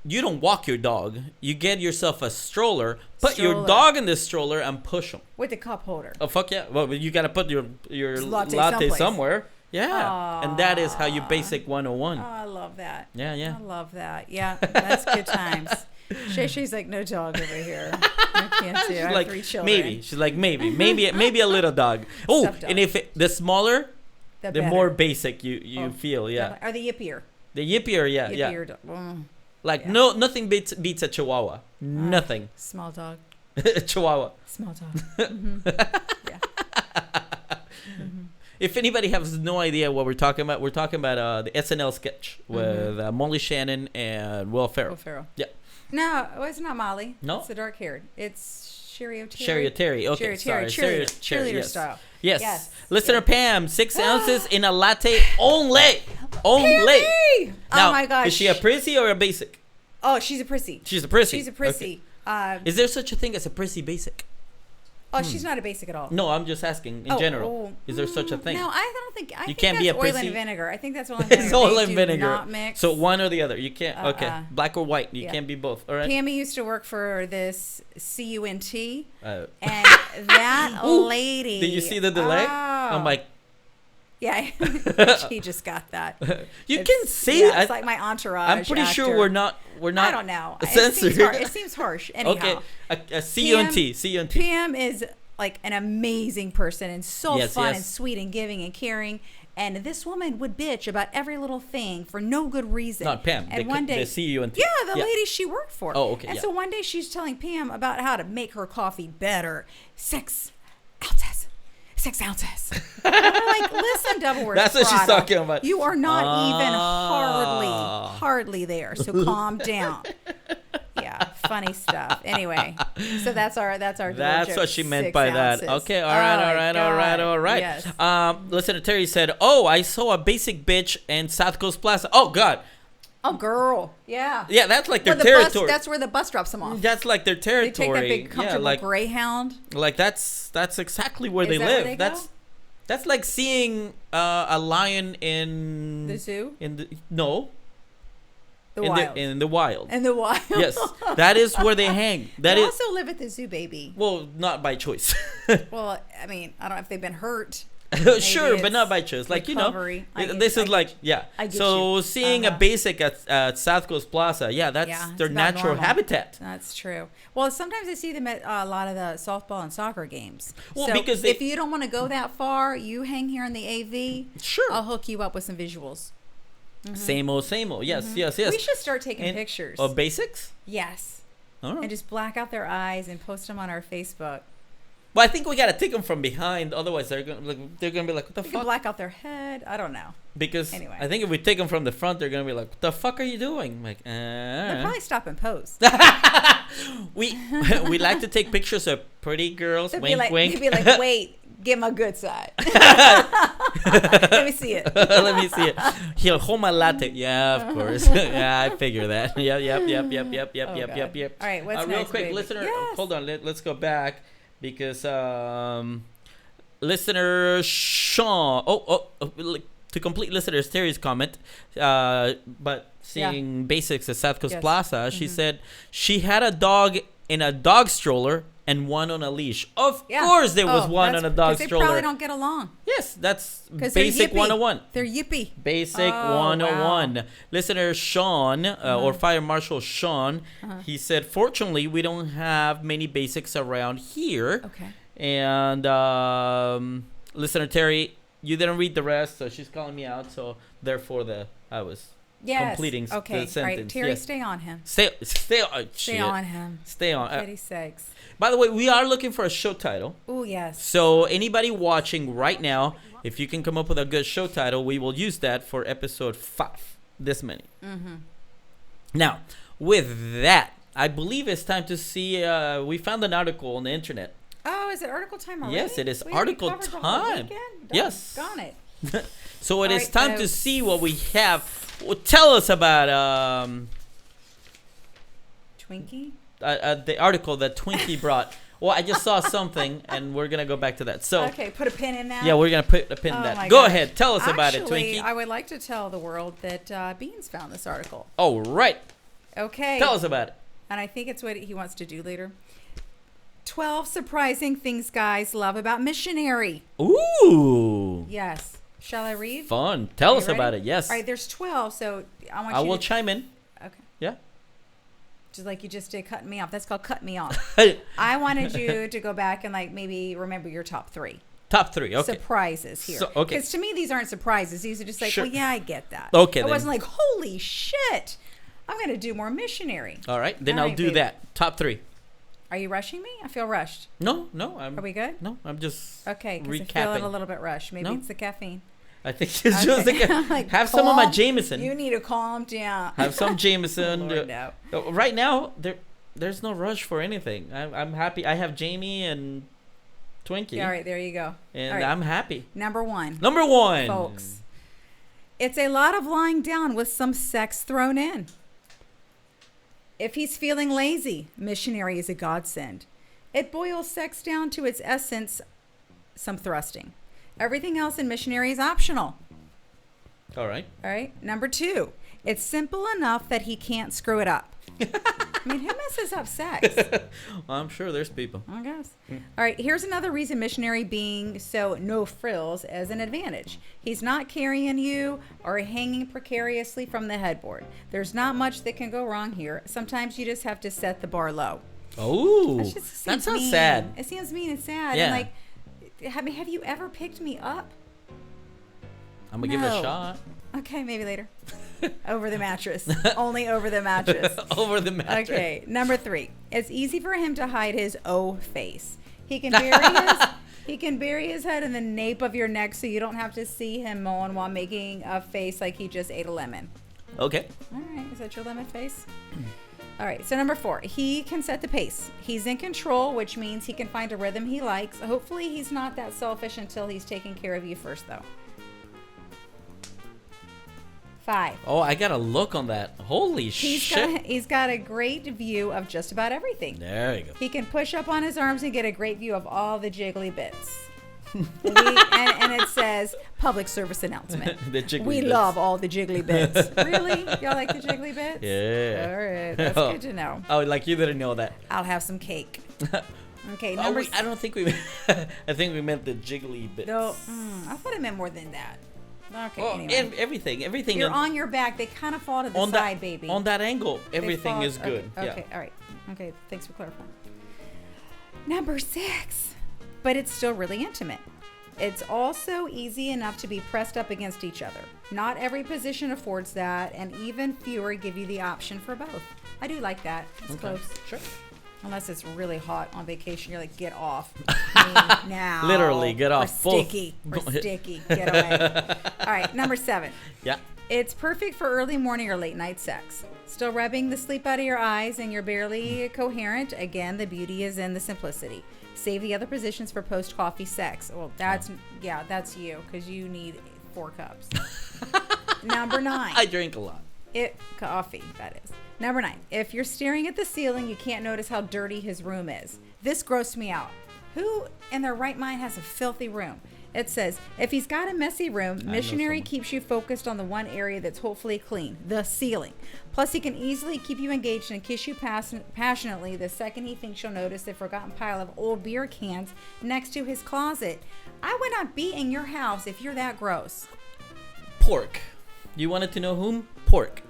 you don't walk your dog. You get yourself a stroller, put your Stroller. dog in the stroller, and push him. with the cup holder. Oh fuck yeah! Well, you gotta put your Latte latte someplace. somewhere. Yeah, and that is how you basic 101. Oh, I love that. Yeah. I love that. Yeah, that's good times. Shay's like, no dog over here. I can't do. I She's have like 3 children. maybe. She's like maybe a little dog. Oh, Stuffed dog. and if the smaller, the better. more basic you Oh, feel. Yeah, Or the yippier. the yippier. Yeah. Yippier dog. Mm, Like yeah. nothing beats a Chihuahua. Nothing. small dog. Chihuahua. Small dog. Yeah. If anybody has no idea what we're talking about the SNL sketch with Molly Shannon and Will Ferrell. Will Ferrell. Yeah. No, it's not Molly. No? It's the dark haired. It's Sherry O'Terry. Sherry O'Terry. Okay, Sherry sorry. O'Terry. Cheerleader yes. style. Yes. Yes. Listener Pam, 6 ounces in a latte only. Only. Pammy! Now, Oh my gosh. is she a prissy or a basic? Oh, she's a prissy. She's a prissy. She's a prissy. Is there such a thing as a prissy basic? Oh, she's not a basic at all. No, I'm just asking in general. Is there such a thing? No, I don't think. I think can't that's be a oil prissy? and vinegar. I think that's oil and vinegar. It's oil They and do vinegar. Not mix. So one or the other. You can't. Okay. Uh-uh. Black or white. You Yeah. can't be both. All right. Pammy used to work for this CUNT, Uh, and that Ooh, lady. did you see the delay? Oh. I'm like, Yeah, she just got that. you It's- can see. Yeah, it's like my entourage. I'm pretty sure actor. we're not. I don't know. censored. It seems harsh. Anyhow, Okay. A CUNT. CUNT. Pam is like an amazing person and so Yes, fun yes. and sweet and giving and caring. And this woman would bitch about every little thing for no good reason. Not Pam. And one day, the CUNT. yeah, the lady she worked for. Oh, okay, And yeah. so one day she's telling Pam about how to make her coffee better. 6 ounces. 6 ounces. And I'm like, listen, Double Word. That's what she's talking about. You are not even Ah. hardly there. So calm down. Yeah, funny stuff. Anyway, so that's our That's joke, what she meant 6 by that. ounces. Okay, all Oh right, my all right. God. Yes. Listener Terry said, "Oh, I saw a basic bitch in South Coast Plaza." Oh God, Oh, girl. Yeah. yeah, that's like their Well, territory. that's where the bus drops them off. That's like their They territory. take that big comfortable yeah, Greyhound. like that's exactly where Is they that live. where they go? That's like seeing a lion in The zoo? In the no, The in wild. in the wild. In the wild. Yes, that is where they hang. That They is also live at the zoo, baby. well, not by choice. Well, I mean, I don't know if they've been hurt. Sure, but it's not by choice. Like recovery. I get- this I is get like you. yeah. I get So you. seeing a Uh-huh. basic at South Coast Plaza, yeah, that's Yeah, their it's about natural normal. habitat. That's true. Well, sometimes I see them at a lot of the softball and soccer games. Well, so because if you don't want to go that far, you hang here in the AV. Sure. I'll hook you up with some visuals. Same old, same old. Yes, yes, yes. We should start taking And- pictures. Of basics? Yes. All right. And just black out their eyes and post them on our Facebook. Well, I think we gotta take them from behind. Otherwise, they're gonna be like, "What the We can fuck?" black out their head. I don't know. Because Anyway. I think if we take them from the front, they're gonna be like, "What the fuck are you doing?" I'm like, They'll probably stop and pose. we we like to take pictures of pretty girls. They'd Wink, be like, wink. they'd be like, wait, give him a good side. Let me see it. Let me see it. He'll hold my latte. Yeah, of course. Yeah, I figure that. Yep. Oh, God. Yep. All right, what's Real next, quick, baby? listener. Yes. Hold on. Let's go back because listener Sean. To complete listener Terry's comment, but seeing basics at South Coast Yes. Plaza, she said she had a dog in a dog stroller and one on a leash. Of course, there was one on a dog they stroller. probably don't get along. Yes, that's 'Cause they're basic yippy. 101. They're yippy. Basic Oh, 101. wow. Listener Sean, or Fire Marshal Sean, he said, fortunately, we don't have many basics around here. Okay. And listener Terry, you didn't read the rest, so she's calling me out. So therefore, I was completing the Okay. sentence. All right, Terry, Yes. stay on him. Stay on. Stay Shit. on him. Stay on. Kitty sakes. By the way, we are looking for a show title. Oh, yes. So anybody watching right now, if you can come up with a good show title, we will use that for episode 5. This many. Now, with that, I believe it's time to see. We found an article on the internet. Oh, is it article time already? Yes, it is We already article covered the whole time. weekend? Yes. Gone it. So it All is right, time to folks. see what we have. Well, tell us about Twinkie? the article that Twinkie brought. Well, I just saw something, and we're gonna go back to that. So Okay, put a pin in that. yeah, we're gonna put a pin in Oh that. my Go gosh. ahead, tell us about it, Actually, Twinkie. I would like to tell the world that Beans found this article. Oh, right. Okay. Tell us about it. And I think it's what he wants to do later. 12 surprising things guys love about missionary. Ooh, Yes. Shall I read? fun. Tell Are us you ready? about it. Yes, All right, there's 12, so I want I you will to... chime in. Okay. Yeah. Just like you just did cutting me off. That's called cut me off. I wanted you to go back and like maybe remember your top 3 Top 3. Okay. surprises here. So- okay. Because to me, these aren't surprises. These are just like, Sure. well, yeah, I get that. Okay, It then. wasn't like, holy shit, I'm going to do more missionary. All right. Then All I'll right, do babe. that. Top 3. Are you rushing me? I feel rushed. No. Are we good? No, I'm just Okay, because I'm recapping. feeling a little bit rushed. Maybe No. it's the caffeine. I think it's just Okay. like I'm like, have some of my calm- Jameson. You need to calm down. Have some Jameson. Lord, no. Right now, there's no rush for anything. I'm happy. I have Jamie and Twinkie, Yeah, all right, there you go. and All right. I'm happy. Number 1, Number 1, folks. It's a lot of lying down with some sex thrown in. If he's feeling lazy, missionary is a godsend. It boils sex down to its essence, some thrusting. Everything else in missionary is optional. All right. All right. Number 2, it's simple enough that he can't screw it up. I mean, who messes up sex? I'm sure there's people. I guess. All right, here's another reason missionary being so no frills as an advantage. He's not carrying you or hanging precariously from the headboard. There's not much that can go wrong here. Sometimes you just have to set the bar low. Oh, That just that seems sounds mean. sad. It seems mean and sad. Yeah. And like, have you ever picked me up? I'm gonna give it a No. shot. Okay, maybe later. Over the mattress. Only over the mattress. Over the mattress. Okay, number 3. It's easy for him to hide his O face. He can bury his head in the nape of your neck so you don't have to see him moan while making a face like he just ate a lemon. Okay. All right, is that your lemon face? All right, so number 4, he can set the pace. He's in control, which means he can find a rhythm he likes. Hopefully he's not that selfish until he's taking care of you first, though. 5. Oh, I got a look on that. Holy shit. He's got a great view of just about everything. There you go. He can push up on his arms and get a great view of all the jiggly bits. and it says public service announcement. The jiggly We bits. love all the jiggly bits. Really? Y'all like the jiggly bits? Yeah. All right. That's good to know. Oh, like you didn't know that. I'll have some cake. Okay, Oh, number I don't think we. I think we meant the jiggly bits. No, I thought it meant more than that. Okay, Well, anyway. everything. You're in- on your back. They kind of fall to the on side, that baby. on that angle, They everything fall- is good. Okay, all right. Okay, thanks for clarifying. Number 6. But it's still really intimate. It's also easy enough to be pressed up against each other. Not every position affords that, and even fewer give you the option for both. I do like that. It's close. Sure. Unless it's really hot on vacation, you're like, get off me now. Literally, get off. We're sticky. Get away. All right, number 7. Yeah. It's perfect for early morning or late night sex. Still rubbing the sleep out of your eyes and you're barely coherent. Again, the beauty is in the simplicity. Save the other positions for post-coffee sex. Well, that's you, because you need 4 cups. Number 9. I drink a lot. Coffee, that is. Number 9. If you're staring at the ceiling, you can't notice how dirty his room is. This grossed me out. Who in their right mind has a filthy room? It says, if he's got a messy room, missionary keeps you focused on the one area that's hopefully clean, the ceiling. Plus, he can easily keep you engaged and kiss you passionately the second he thinks you'll notice the forgotten pile of old beer cans next to his closet. I would not be in your house if you're that gross. Pork. You wanted to know whom? Pork.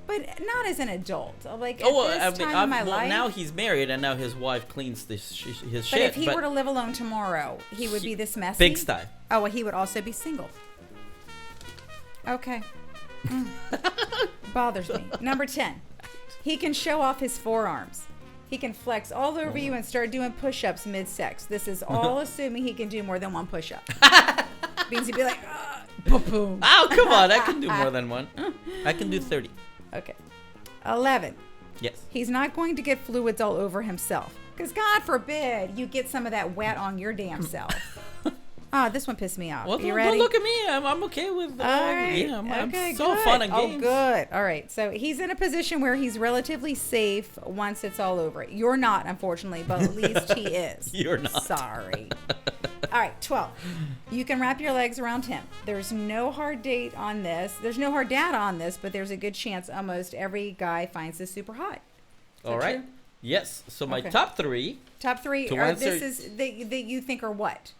But not as an adult. Like, at this time in my life. Now he's married, and now his wife cleans his shit. But if he were to live alone tomorrow, he would be this messy? Big style. Oh, well, he would also be single. Okay. Bothers me. Number 10. He can show off his forearms. He can flex all over you and start doing push-ups mid-sex. This is all assuming he can do more than one push-up. Means he'd be like, boom. Oh, come on. I can do more than one. I can do 30. Okay. 11. Yes. He's not going to get fluids all over himself. Because God forbid you get some of that wet on your damn self. This one pissed me off. Well, you ready? Don't look at me. I'm okay with right. Yeah, I'm Okay, so good. fun and games. Oh, good. All right. So he's in a position where he's relatively safe once it's all over. You're not, unfortunately, but at least he is. You're not. Sorry. All right. 12. You can wrap your legs around him. There's no hard date on this. There's no hard data on this, but there's a good chance almost every guy finds this super hot. All right. True? Yes. So my Okay. top 3. Top 3 To are answer- that you think are what?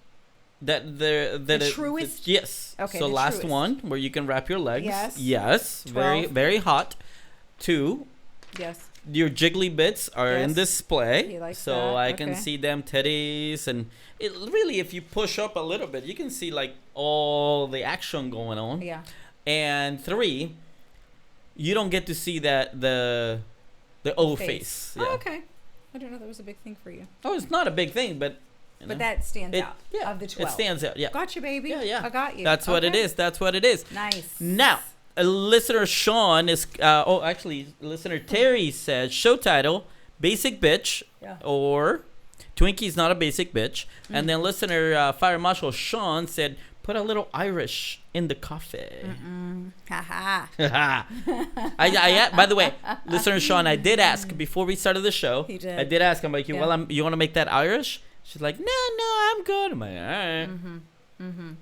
The truest? Yes. Okay, So the last truest. one where you can wrap your legs. Yes. Yes. 12. Very, very hot. 2. Yes. Your jiggly bits are in Yes. display. He likes so that. I can Okay. see them titties, and it really, if you push up a little bit, you can see like all the action going on. Yeah. And 3, you don't get to see that the O face. Yeah. Oh, okay. I didn't know that was a big thing for you. Oh, it's not a big thing, but But that stands it, out yeah, of the 12. it stands out. Yeah. Gotcha, baby. Yeah. I got you. That's what it Okay. is. That's what it is. Nice. Now, listener Sean is. Listener Terry says show title: Basic Bitch, Yeah. or Twinkie's not a basic bitch. And then listener Fire Marshal Sean said, put a little Irish in the coffee. Haha. By the way, listener Sean, I did ask before we started the show. He did. I did ask him, like, Yeah. well, you want to make that Irish? She's like, no, I'm good. I'm like, all right.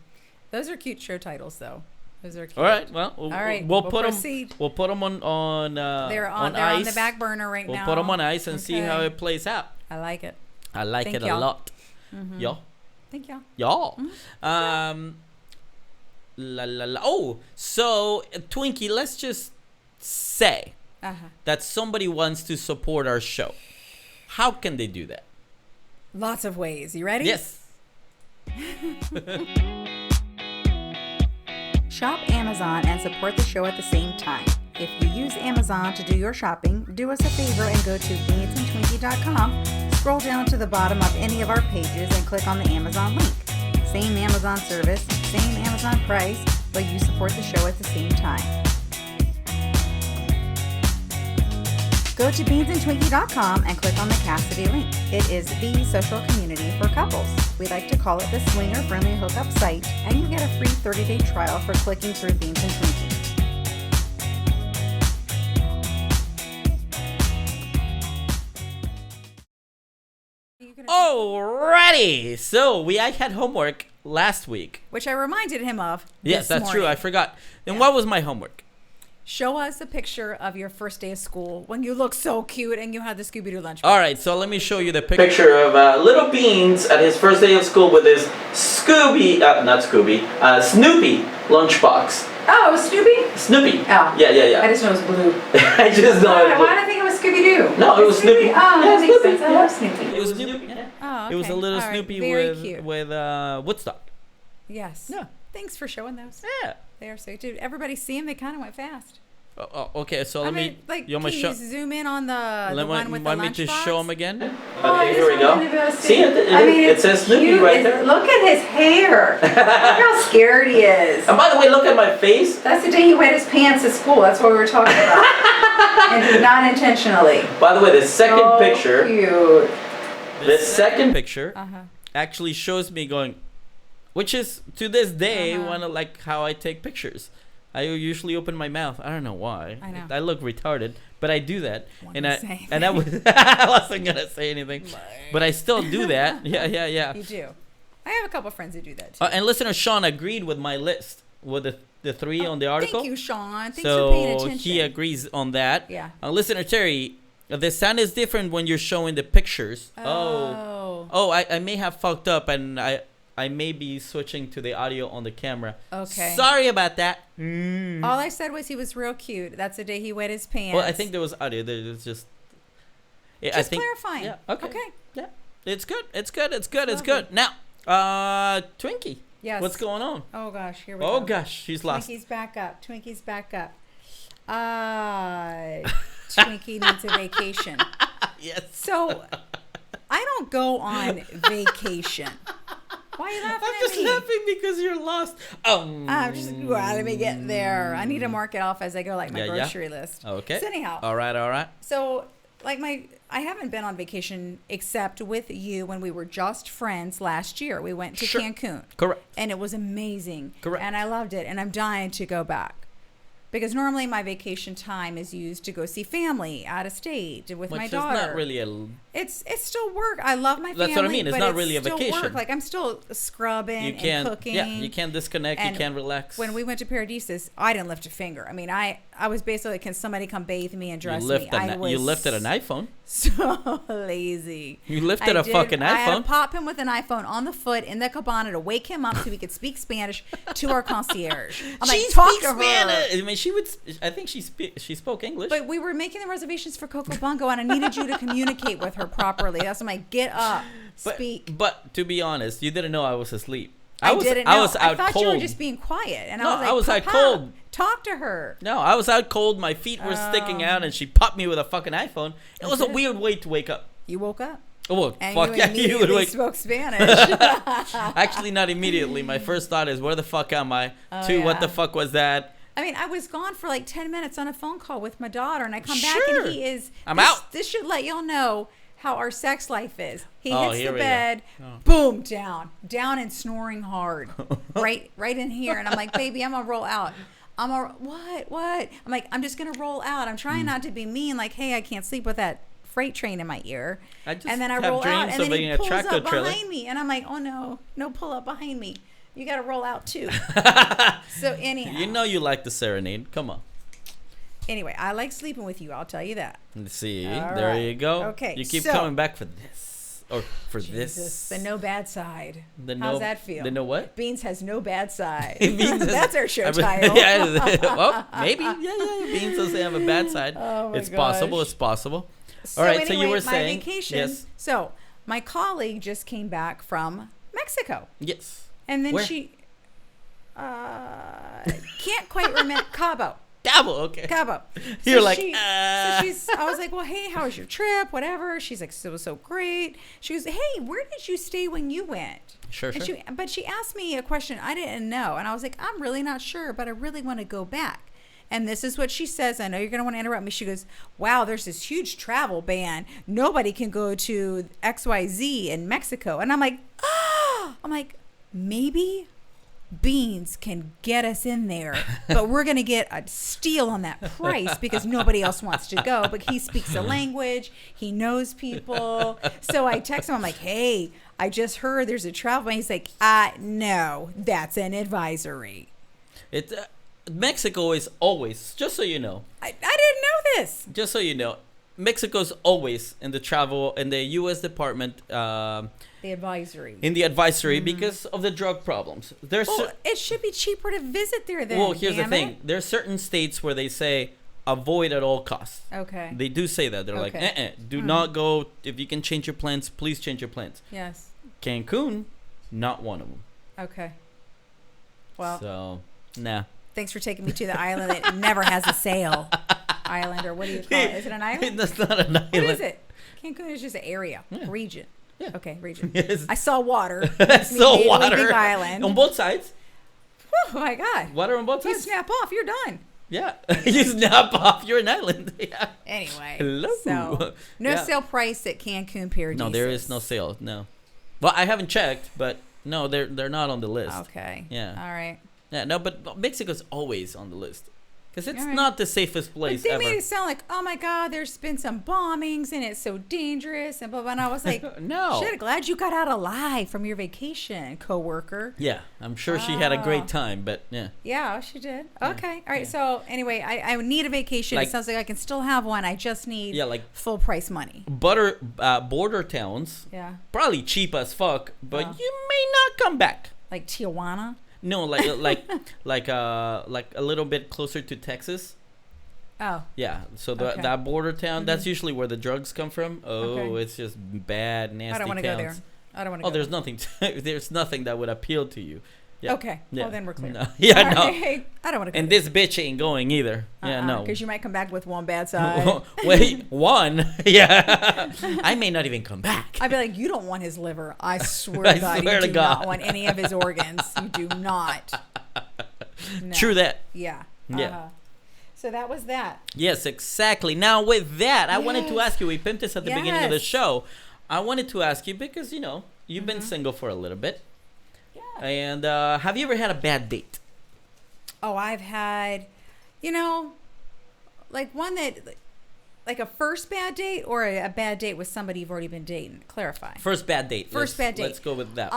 Those are cute show titles, though. Those are cute. All right. Well, All right, we'll we'll put proceed. them. We'll put them on They're on ice. the back burner right We'll now. put them on ice and see how Okay. it plays out. I like it. I like Thank it a y'all. lot. Y'all. Thank y'all. Y'all. La la la. Oh, so Twinkie, let's just say that somebody wants to support our show. How can they do that? Lots of ways. You ready? Yes. Shop Amazon and support the show at the same time. If you use Amazon to do your shopping, do us a favor and go to beansandtwinkie.com, scroll down to the bottom of any of our pages and click on the Amazon link. Same Amazon service, same Amazon price, but you support the show at the same time. Go to beansandtwinkie.com and click on the Cassidy link. It is the social community for couples. We like to call it the swinger-friendly hookup site, and you get a free 30-day trial for clicking through Beans and Twinkie. Alrighty. So I had homework last week. Which I reminded him of. Yes, this that's true. morning. I forgot. And what was my homework? Show us a picture of your first day of school when you look so cute and you had the Scooby-Doo lunchbox. All right, so let me show you the picture of little Beans at his first day of school with his Snoopy lunchbox. Oh, it was Snoopy? Snoopy. Oh. Yeah. I just know it was blue. I just know. Why did I think it was Scooby-Doo? No, it was Snoopy. Oh, that Yeah, makes Snoopy. sense. I love Snoopy. It was Snoopy. Yeah. Oh, okay. It was a little All right, Snoopy very with cute. Woodstock. Yes. Yeah. Thanks for showing those. Yeah. They are so, dude. Everybody see them. They kind of went fast. Okay, so let me. Like, you want me can to you zoom in on the one with the want me lunchbox? to show them again? Oh, Okay, here we go. See it? It says Snoopy cute. right there. Look at his hair. Look how scared he is. And by the way, look at my face. That's the day he wet his pants at school. That's what we were talking about. And not intentionally. By the way, the second picture. Cute. The second picture actually shows me going, which is to this day one of like how I take pictures. I usually open my mouth. I don't know why. I know. I look retarded, but I do that. Say I was I wasn't gonna say anything, but I still do that. Yeah. You do. I have a couple friends who do that too. And listener Sean agreed with my list with the three on the article. Thank you, Sean. Thanks for paying So attention. he agrees on that. Yeah. Listener Terry, the sound is different when you're showing the pictures. Oh, I may have fucked up, and I may be switching to the audio on the camera. Okay. Sorry about that. All I said was he was real cute. That's the day he wet his pants. Well, I think there was audio. There's just. Yeah, Just I think, clarifying. Yeah. Okay. Okay. Yeah. It's good. It's good. It's lovely. good. Now, Twinkie. Yes. What's going on? Oh gosh, here we go. Oh gosh, she's lost. Twinkie's back up. Twinkie needs a vacation. Yes. So, I don't go on vacation. Why are you laughing I'm at just me? laughing because you're lost. I'm just, well, let me get there. I need to mark it off as I go, like my Yeah, yeah. grocery list. Okay. So anyhow. All right. So, like I haven't been on vacation except with you when we were just friends last year. We went to Sure. Cancun. Correct. And it was amazing. Correct. And I loved it. And I'm dying to go back. Because normally my vacation time is used to go see family out of state with my Which daughter. is not really a. It's still work. I love my family. That's what I mean. It's but not really a still vacation. Work. Like I'm still scrubbing You can't. and cooking. Yeah, you can't disconnect. And you can't relax. When we went to Paradisus, I didn't lift a finger. I mean, I was basically like, can somebody come bathe me and dress me? You lifted an iPhone. So lazy. You lifted a fucking I had iPhone. to pop him with an iPhone on the foot in the cabana to wake him up so we could speak Spanish to our concierge. I'm She like, talk speaks to her. Spanish. I mean, she would. I think she spoke English. But we were making the reservations for Coco Bungo, and I needed you to communicate with her properly. That's why I'm like, get up, speak. But to be honest, you didn't know I was asleep. Didn't know. I was out I thought cold. you were just being quiet, and No, I was like, I was out "Papa, cold. Talk to her. No, I was out cold. My feet were sticking out, and she popped me with a fucking iPhone. It was a it. weird way to wake up. You woke up, Oh, well, and fuck you yeah, you would immediately wake. spoke Spanish. Actually, not immediately. My first thought is, where the fuck am I? Oh, Two, what yeah. the fuck was that? I mean, I was gone for like 10 minutes on a phone call with my daughter, and I come back Sure. and he is. I'm this, out. This should let y'all know how our sex life is. He Oh, hits here the we go. bed, Oh. boom, down and snoring hard, right in here. And I'm like, baby, I'm gonna roll out. What? I'm like, I'm just gonna roll out. I'm trying not to be mean. Like, hey, I can't sleep with that freight train in my ear. I just And then I have roll out, dreams and of then being he a pulls tractor up trailer. behind me, and I'm like, oh no, pull up behind me. You gotta roll out too. So anyhow. You know you like the serenade. Come on. Anyway, I like sleeping with you. I'll tell you that. Let's see. All There right. you go. Okay, You keep so- coming back for this. Or for Jesus, this. the no bad side. The How's no- that feel? The no what? Beans has no bad side. Beans has- That's our show I mean, title. Yeah, well, maybe. Yeah. Beans doesn't have a bad side. Oh my It's possible. gosh. It's possible. So All right, so anyway, you were my saying. vacation. Yes. So my colleague just came back from Mexico, Yes. and then Where? she can't quite remember Cabo. Dabble. Okay. Cabo. You're like, I was like, well, hey, how was your trip? Whatever. She's like, it was so great. She goes, hey, where did you stay when you went? Sure. But she asked me a question I didn't know. And I was like, I'm really not sure, but I really want to go back. And this is what she says. I know you're going to want to interrupt me. She goes, wow, there's this huge travel ban. Nobody can go to XYZ in Mexico. And I'm like, maybe Beans can get us in there, but we're going to get a steal on that price because nobody else wants to go. But he speaks the language. He knows people. So I text him. I'm like, hey, I just heard there's a travel ban. He's like, no, that's an advisory. It's Mexico is always, just so you know. I didn't know this. Just so you know, Mexico's always in the travel in the U.S. Department. The advisory. In the advisory because of the drug problems. There's Well, it should be cheaper to visit there then. well, here's the damn thing. it. There's certain states where they say avoid at all costs. Okay. They do say that. They're Okay. like, do not go. If you can change your plans, please change your plans. Yes. Cancun, not one of them. Okay. Well, So, nah. thanks for taking me to the island that never has a sail. Island, or what do you call it? Is it an island? That's not an island. What is it? Cancun is just an area, region. Yeah. Okay, region. Yes. I saw water. So water Big island. on both sides. Oh my God. Water on both You sides. snap off, you're done. Yeah. You snap off. You're an island. Yeah. Anyway. Hello. So, no Yeah. sale price at Cancun Paradises. No, there is no sale. No. Well, I haven't checked, but no, they're not on the list. Okay. Yeah. All right. Yeah. No, but Mexico's always on the list because it's All right. not the safest place But they ever. made it sound like, oh my God, there's been some bombings and it's so dangerous and blah, blah. And I was like, No. shit, glad you got out alive from your vacation, coworker. Yeah, I'm sure she had a Oh. great time, but yeah. Yeah, she did. Yeah. Okay. All right. Yeah. So anyway, I need a vacation. Like- It sounds like I can still have one. I just need Yeah, like full price money. border towns, Yeah. probably cheap as fuck, but Oh. you may not come back. Like Tijuana. No, like a little bit closer to Texas. Oh. Yeah, so Okay. that border town, that's usually where the drugs come from. Oh, Okay. it's just bad, nasty I don't want to go there. towns. I don't want to Oh, go there's nothing. There's nothing that would appeal to you. Yeah. Okay. Yeah. Well, then we're clear. No. Yeah, no. Right. I don't want to go And this bitch ain't going either. Yeah, no. Because you might come back with one bad side. Wait, one? Yeah. I may not even come back. I'd be like, you don't want his liver. I swear I to God, swear you to do God. not want any of his organs. You do not. No. True that. Yeah. Yeah. Uh-huh. So that was that. Yes, exactly. Now with that, I wanted to Yes. ask you. We pimped this at the beginning of the Yes. show. I wanted to ask you because you've been single for a little bit, Yeah. and have you ever had a bad date? Oh, I've had, like one that, like a first bad date or a bad date with somebody you've already been dating. Clarify. First bad date. First bad date. Let's go with that.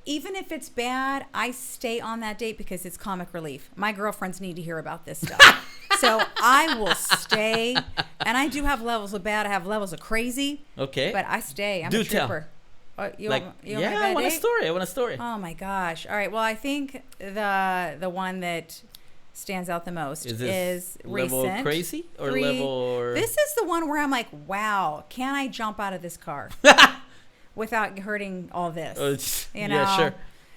Even if it's bad, I stay on that date because it's comic relief. My girlfriends need to hear about this stuff. So I will stay. And I do have levels of bad. I have levels of crazy. Okay. But I stay. I'm Do a tell. trooper. You like, want yeah, my I bad want a date? story. I want a story. Oh my gosh. All right. Well, I think the one that stands out the most Is this level recent. crazy or 3. level? Or... This is the one where I'm like, wow, can I jump out of this car without hurting all this? You know? Yeah, sure.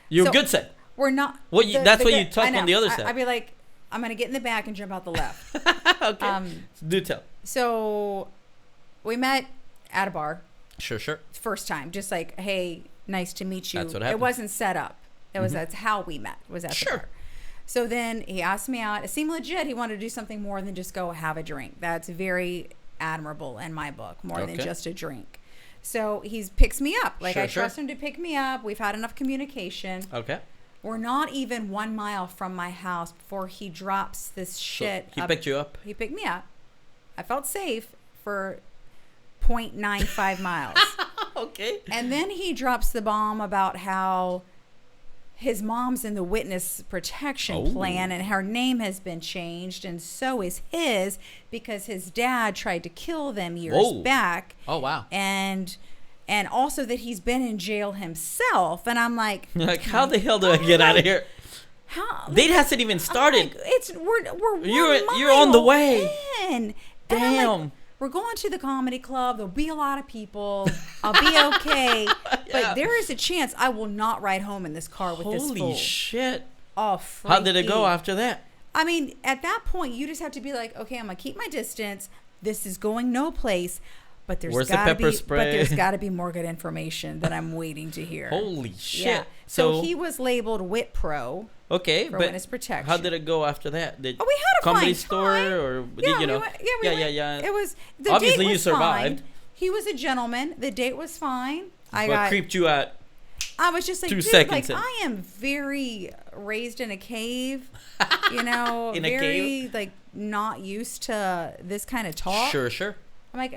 You're So, good set. We're not. Well, that's what you I talk on know. the other side. I'd be like, I'm gonna get in the back and jump out the left. Okay. Do tell. So we met at a bar Sure. first time, just like, hey, nice to meet you. That's what It happened. wasn't set up. It was that's how we met. Was at Sure. the bar. So then he asked me out. It seemed legit. He wanted to do something more than just go have a drink. That's very admirable in my book, more than Okay. just a drink. So he picks me up. Like Sure, I sure. trust him to pick me up. We've had enough communication. Okay. We're not even 1 mile from my house before he drops this shit. He picked you up. He picked me up. I felt safe for 0.95 miles. Okay. And then he drops the bomb about how his mom's in the witness protection Oh. plan and her name has been changed and so is his because his dad tried to kill them years Whoa. back. Oh wow. And also that he's been in jail himself. And I'm like, Like, how the hell do I get out of here? how? Date hasn't even started. We're You're on the way. in. And I'm like, Damn. we're going to the comedy club. There'll be a lot of people. I'll be okay. Yeah. But there is a chance I will not ride home in this car with this Holy fool. shit. Oh, How did it go freaky. after that? I mean, at that point, you just have to be like, okay, I'm gonna keep my distance. This is going no place. But there's Where's the gotta pepper be, spray? But there's got to be more good information that I'm waiting to hear. Holy shit. Yeah. So he was labeled Wit Pro okay, for but witness protection. how did it go after that? Did Oh, we had a comedy fine store time. or Yeah, did you know? we went, yeah. It was the Obviously date you was survived. Fine. He was a gentleman. The date was fine. What creeped you out? I was just like, 2 dude, seconds like in. I am very raised in a cave, In a very cave? like not used to this kind of talk. Sure. I'm like,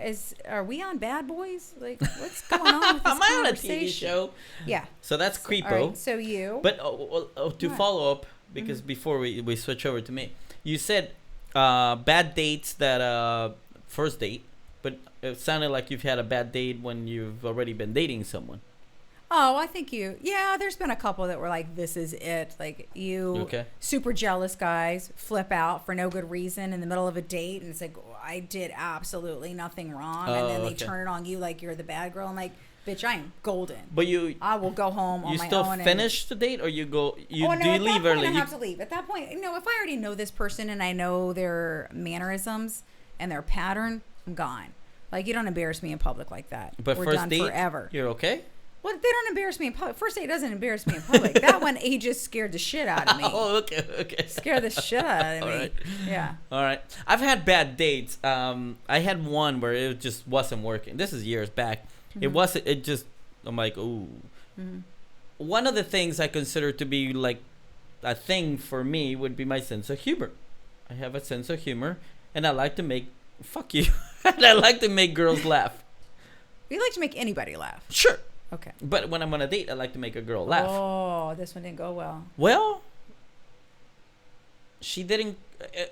are we on Bad Boys? Like, what's going on with this Am I on a conversation? TV show? Yeah. So that's All creepo. right, so you. But to What? follow up, because before we switch over to me, you said bad dates that first date, but it sounded like you've had a bad date when you've already been dating someone. Oh, I think yeah, there's been a couple that were like, this is it. Like Okay. super jealous guys flip out for no good reason in the middle of a date. And it's like, I did absolutely nothing wrong. And then they okay. turn it on you like you're the bad girl. I'm like, bitch, I am golden. But I will go home on you my still own. finish the date, or you go? You Oh, no, do you at leave that point, early? I have to leave. At that point, if I already know this person and I know their mannerisms and their pattern, I'm gone. Like, you don't embarrass me in public like that. But we're first done date, forever. you're okay. Well, they don't embarrass me in public. First date doesn't embarrass me in public. That one, he just scared the shit out of me. Oh, okay. Scared the shit out of me. All right. Yeah. All right. I've had bad dates. I had one where it just wasn't working. This is years back. Mm-hmm. It wasn't. It just. I'm like, ooh. Mm-hmm. One of the things I consider to be like a thing for me would be my sense of humor. I have a sense of humor, and I like to make. Fuck you. And I like to make girls laugh. You like to make anybody laugh. Sure. Okay. But when I'm on a date, I like to make a girl laugh. Oh, this one didn't go well. Well, she didn't.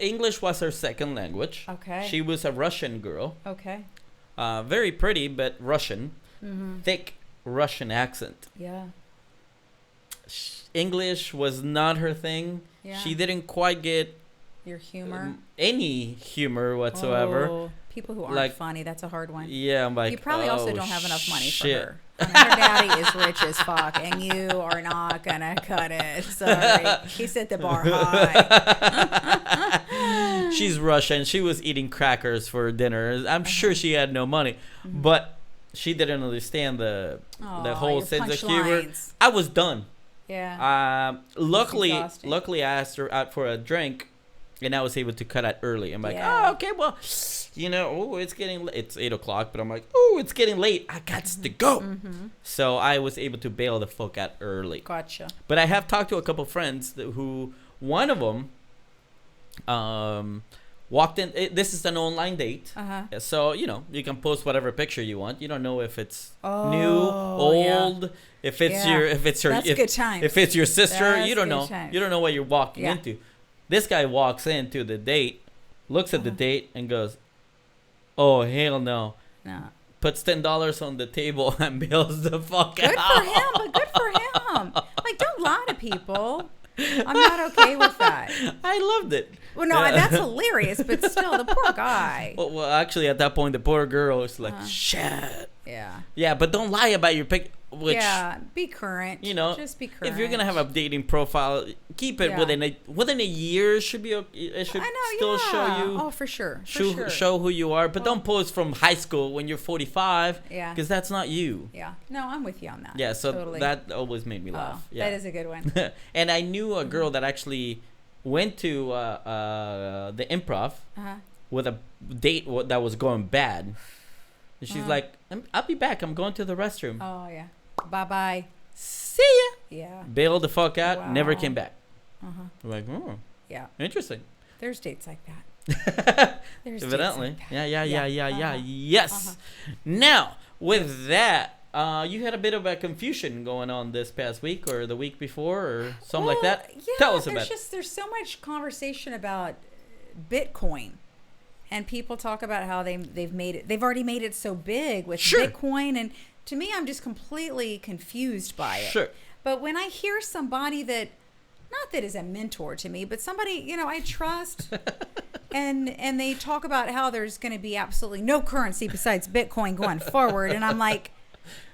English was her second language. Okay. She was a Russian girl. Okay. Very pretty, but Russian. Mm-hmm. Thick Russian accent. Yeah. English was not her thing. Yeah. She didn't quite get Your humor. any humor whatsoever. Oh, people who aren't Like, funny, that's a hard one. Yeah, I'm like, You probably also oh, don't have enough money shit. for her. I mean, her daddy is rich as fuck, and you are not gonna cut it. Sorry, he set the bar high. She's Russian. She was eating crackers for dinner. I'm sure she had no money, but she didn't understand the whole your sense of humor. punchlines. I was done. Yeah. Luckily exhausting. I asked her out for a drink, and I was able to cut out early. I'm like, Yeah. oh, okay, well, it's getting it's 8:00, but I'm like, oh, it's getting late. I got to go. Mm-hmm. So I was able to bail the fuck out early. Gotcha. But I have talked to a couple friends who one of them walked in. This is an online date. Uh-huh. So, you can post whatever picture you want. You don't know if it's Oh, new, old, yeah. if it's Yeah. her That's good times. if it's your sister, That's you don't good know. times. You don't know what you're walking Yeah. into. This guy walks into the date, looks at the date and goes, "Oh, hell no." No. Puts $10 on the table and bails the fuck Good out. for him, but good for him. Like, don't lie to people. I'm not okay with that. I loved it. Well, no, that's hilarious, but still, the poor guy. Well, actually, at that point, the poor girl was like, shit. Yeah. Yeah, but don't lie about your pic. Which, Yeah, be current. Just be current. if you're gonna have a dating profile, keep it Yeah. within a year. Should be it should I know, still yeah. show you. Oh, for sure. Show who you are, but don't post from high school when you're 45. Yeah. Because that's not you. Yeah. No, I'm with you on that. Yeah. So Totally. that always made me laugh. Oh, Yeah. That is a good one. And I knew a girl that actually went to the improv Uh-huh. with a date that was going bad. And she's like, I'll be back. I'm going to the restroom. Oh, yeah. Bye-bye. See ya. Yeah. Bailed the fuck out. Never Wow. came back. Uh-huh. I'm like, oh, Yeah. interesting. There's dates like that. There's Evidently. dates like that. Yeah. Uh-huh. Yes. Uh-huh. Now, with that, you had a bit of a confusion going on this past week or the week before or something like that. Yeah, Tell us about it. There's so much conversation about Bitcoin. And people talk about how they've already made it so big with Sure. Bitcoin, and to me, I'm just completely confused by it. Sure. But when I hear somebody that, not that is a mentor to me, but somebody I trust, and they talk about how there's going to be absolutely no currency besides Bitcoin going forward, and I'm like,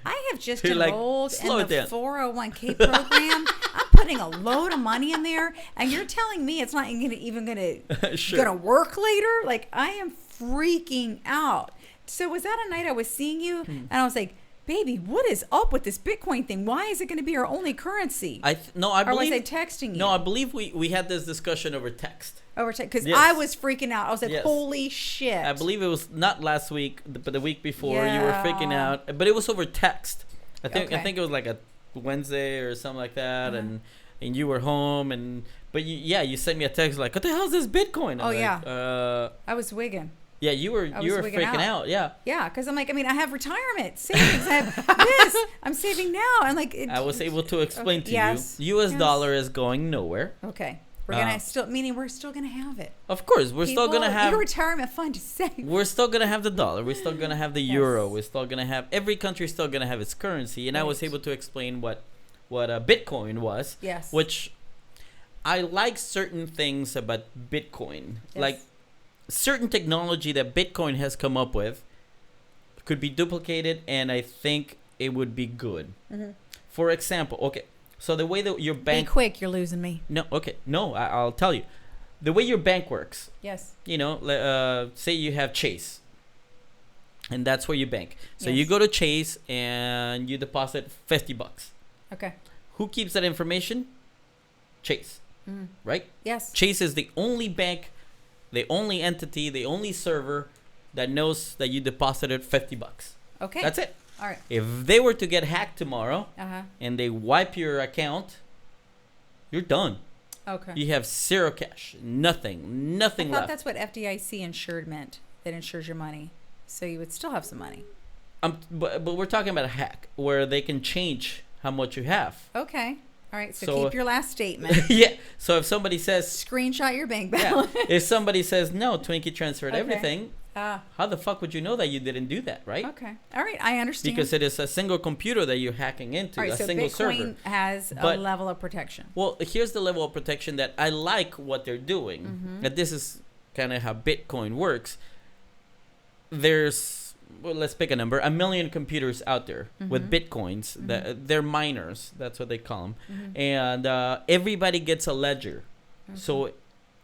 I have just You're like, enrolled slow in it the down. 401k program. I'm putting a load of money in there, and you're telling me it's not even gonna Sure. gonna work later? Like, I am freaking out. So was that a night I was seeing you, and I was like, baby, what is up with this Bitcoin thing? Why is it going to be our only currency? I believe. Or was I texting you? No, I believe we had this discussion over text. Because Yes. I was freaking out. I was like, Yes. holy shit. I believe it was not last week, but the week before. You were freaking Yeah. out, but it was over text. I think Okay. it was like a Wednesday or something like that, and you were home, but you sent me a text like, "What the hell is this Bitcoin?" I'm Oh, like, yeah. I was wigging. Yeah, you were was freaking wigging out. Yeah. Yeah, because I'm like, I have retirement savings. I have this. I'm saving now. And like, I was able to explain to yes, you. U.S. yes. dollar is going nowhere. Okay. We're going to meaning we're still going to have it. Of course, we're still gonna have your retirement fund is safe. We're still gonna have the dollar. We're still gonna have the euro. Yes. We're still gonna have every country's still gonna have its currency. And I was Right. able to explain what Bitcoin was. Yes. Which I like certain things about Bitcoin, Yes. like certain technology that Bitcoin has come up with could be duplicated, and I think it would be good. For example, okay, so the way that your Be bank quick, you're losing me. no, okay, no, I'll tell you. The way your bank works, Yes. you know, say you have Chase, and that's where you bank. So Yes. you go to Chase and you deposit $50. Okay. Who keeps that information? Chase, right? Yes. Chase is the only bank, the only entity, the only server that knows that you deposited $50. Okay. That's it. All right. If they were to get hacked tomorrow Uh-huh. and they wipe your account, you're done. Okay. You have zero cash, nothing I thought left. that's what FDIC insured meant. That insures your money. So you would still have some money. But we're talking about a hack where they can change how much you have. Okay. All right. So, So- keep your last statement. Yeah. So if somebody says, Screenshot your bank yeah, balance. if somebody says no, Twinkie transferred Okay. everything, Ah. how the fuck would you know that you didn't do that, right? Okay. All right. I understand. Because it is a single computer that you're hacking into, all right. a So single Bitcoin server. has a But- level of protection. Well, here's the level of protection that I like what they're doing. Mm-hmm. That this is kind of how Bitcoin works. There's, well, let's pick a number, 1 million computers out there with Mhm. Bitcoins. They're miners. That's what they call them. Mhm. And everybody gets a ledger. So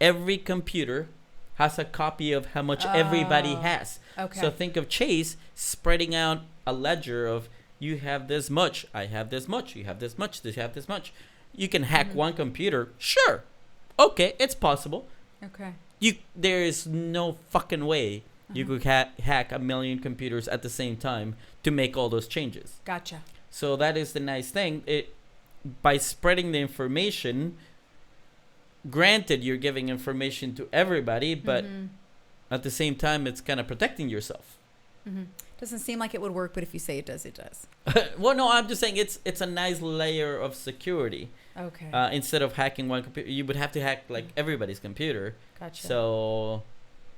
every computer has a copy of how much everybody Oh, has. Okay. So think of Chase spreading out a ledger of you have this much, I have this much, you have this much, you have this much. You can hack one computer, sure. Okay, it's possible. okay. There is no fucking way you could hack 1 million computers at the same time to make all those changes. Gotcha. So that is the nice thing. By spreading the information, granted you're giving information to everybody, but at the same time it's kind of protecting yourself. Doesn't seem like it would work, but if you say it does, it does. Well, no, I'm just saying it's a nice layer of security. Okay. Instead of hacking one computer, you would have to hack like everybody's computer. Gotcha. So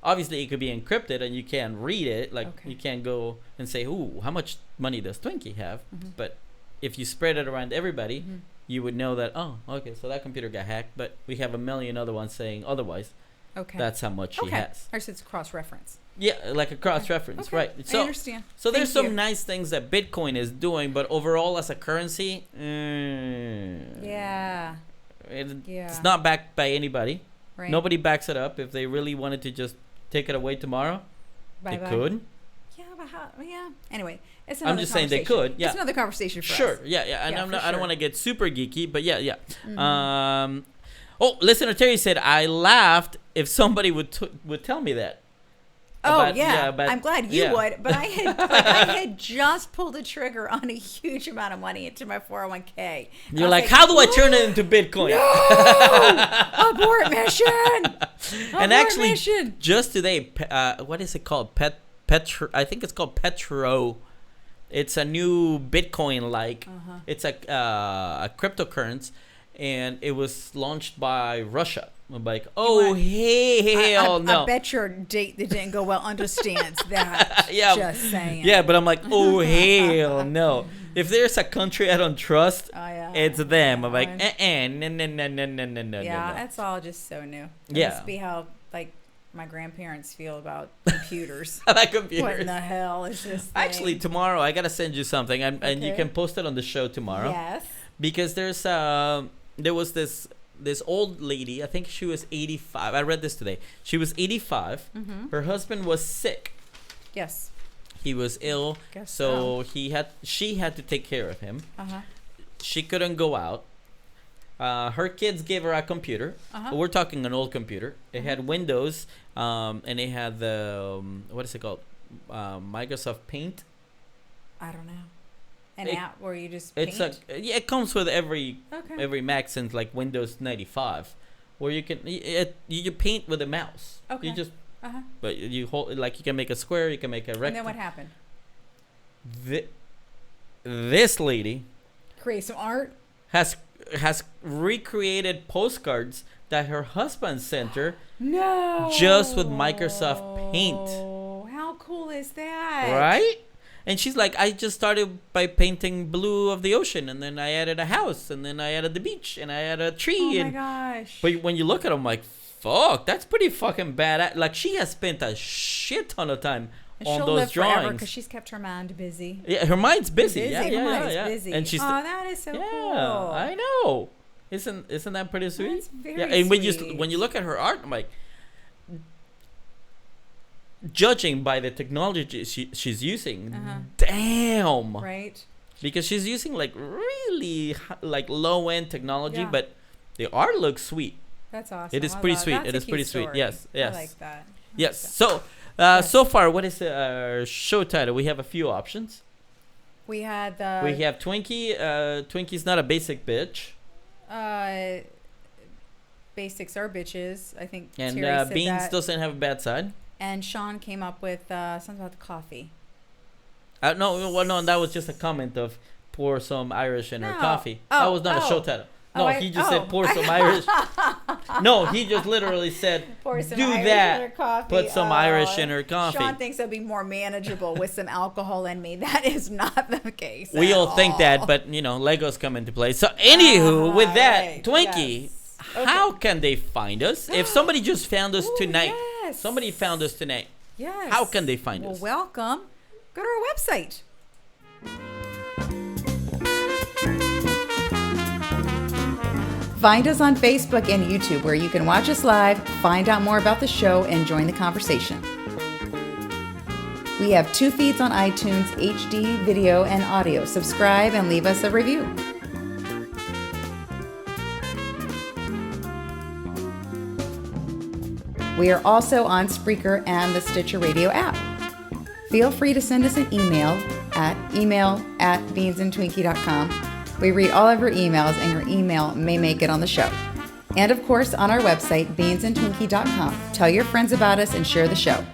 obviously it could be encrypted and you can't read it. Like Okay. you can't go and say, "Ooh, how much money does Twinkie have?" Mhm. But if you spread it around everybody, Mhm. you would know that. Oh, okay, so that computer got hacked, but we have 1 million other ones saying otherwise. Okay. That's how much he okay. has. Or so it's cross reference. Yeah, like a cross reference, Okay. right? I So understand. so there's Thank some you. nice things that Bitcoin is doing, but overall as a currency, Yeah. it's Yeah. not backed by anybody. Right. Nobody backs it up. If they really wanted to just take it away tomorrow, they Bye-bye. could. Yeah, but how? Yeah. Anyway, it's I'm another just saying they conversation. could, yeah. It's another conversation for Sure, us. yeah. And Yeah, I'm for not, I don't sure. want to get super geeky, but yeah. Mhm. Oh, listener Terry said I laughed if somebody would tell me that. Oh About- yeah, but- I'm glad you yeah. would. But I had just pulled the trigger on a huge amount of money into my 401k. And I You're was like, how do I turn it into Bitcoin? Abort mission! And Abort actually, mission! just today, what is it called? I think it's called Petro. It's a new Bitcoin like. Uh-huh. It's a cryptocurrency, and it was launched by Russia. I'm like, oh hell no. I bet your date that didn't go well understands that. Yeah. Just saying. Yeah, but I'm like, oh hell no. If there's a country I don't trust, Oh, yeah. it's them. I'm like, Yeah. no. Yeah, that's all just so new. It Yeah. must be how like my grandparents feel about computers. That What computer. in the hell is this thing? Actually, tomorrow I gotta send you something, and you Okay. can post it on the show tomorrow. Yes. Because there was this old lady. I think she was 85. I read this today. She was 85. Mm-hmm. Her husband was sick. Yes. He was ill, Guess so she had to take care of him. Uh-huh. She couldn't go out. Her kids gave her a computer. Uh-huh. We're talking an old computer. It had Windows, and it had the what is it called? Microsoft Paint. I don't know. An It- app where you just It's paint? it comes with every Okay. Mac since like Windows 95, where you can you paint with a mouse. Okay. You just Uh-huh. but you hold like you can make a square, you can make a And rectangle. then what happened? This lady Create some art? has recreated postcards that her husband sent her. No. Just with Microsoft Paint. How cool is that? Right? And she's like, I just started by painting blue of the ocean, and then I added a house, and then I added the beach, and I added a tree. Oh my and gosh. But when you look at them, like, fuck, that's pretty fucking bad. Like, she has spent a shit ton of time And on she'll those live forever drawings. because she's kept her mind busy. Yeah, her mind's busy. Busy. Yeah, Her yeah, mind's yeah. busy. And she's that is so yeah, cool. I know. Isn't that pretty sweet? That's very yeah, and sweet. when you look at her art, I'm like, judging by the technology she's using, damn. Right. Because she's using like really like low end technology, Yeah. but the art looks sweet. That's awesome. It is pretty sweet. It is pretty sweet. Yes, yes. I like that. Yes. So, Yes. so far, what is the show title? We have a few options. We had the. We have Twinkie. Twinkie's not a basic bitch. Basics are bitches. I think. And Terry said Beans that. doesn't have a bad side. And Sean came up with something about the coffee. No, well, no, that was just a comment of pour some Irish in her No. coffee. Oh, that was not a show title. No, he just said pour some Irish. No, he just literally said Pour some do Irish that. in her coffee. Put some Irish in her coffee. Sean thinks it'll be more manageable with some alcohol in me. That is not the case. We at all think that, but Legos come into play. So, anywho, with that, right. Twinkie, Yes. Okay. how can they find us? If somebody just found us Ooh, tonight, yes. somebody found us tonight. Yes. How can they find well, us? welcome. Go to our website. Find us on Facebook and YouTube where you can watch us live, find out more about the show, and join the conversation. We have 2 feeds on iTunes, HD, video, and audio. Subscribe and leave us a review. We are also on Spreaker and the Stitcher Radio app. Feel free to send us an email at beansandtwinkie.com. We read all of your emails, and your email may make it on the show. And of course, on our website, beansandtwinkie.com. Tell your friends about us and share the show.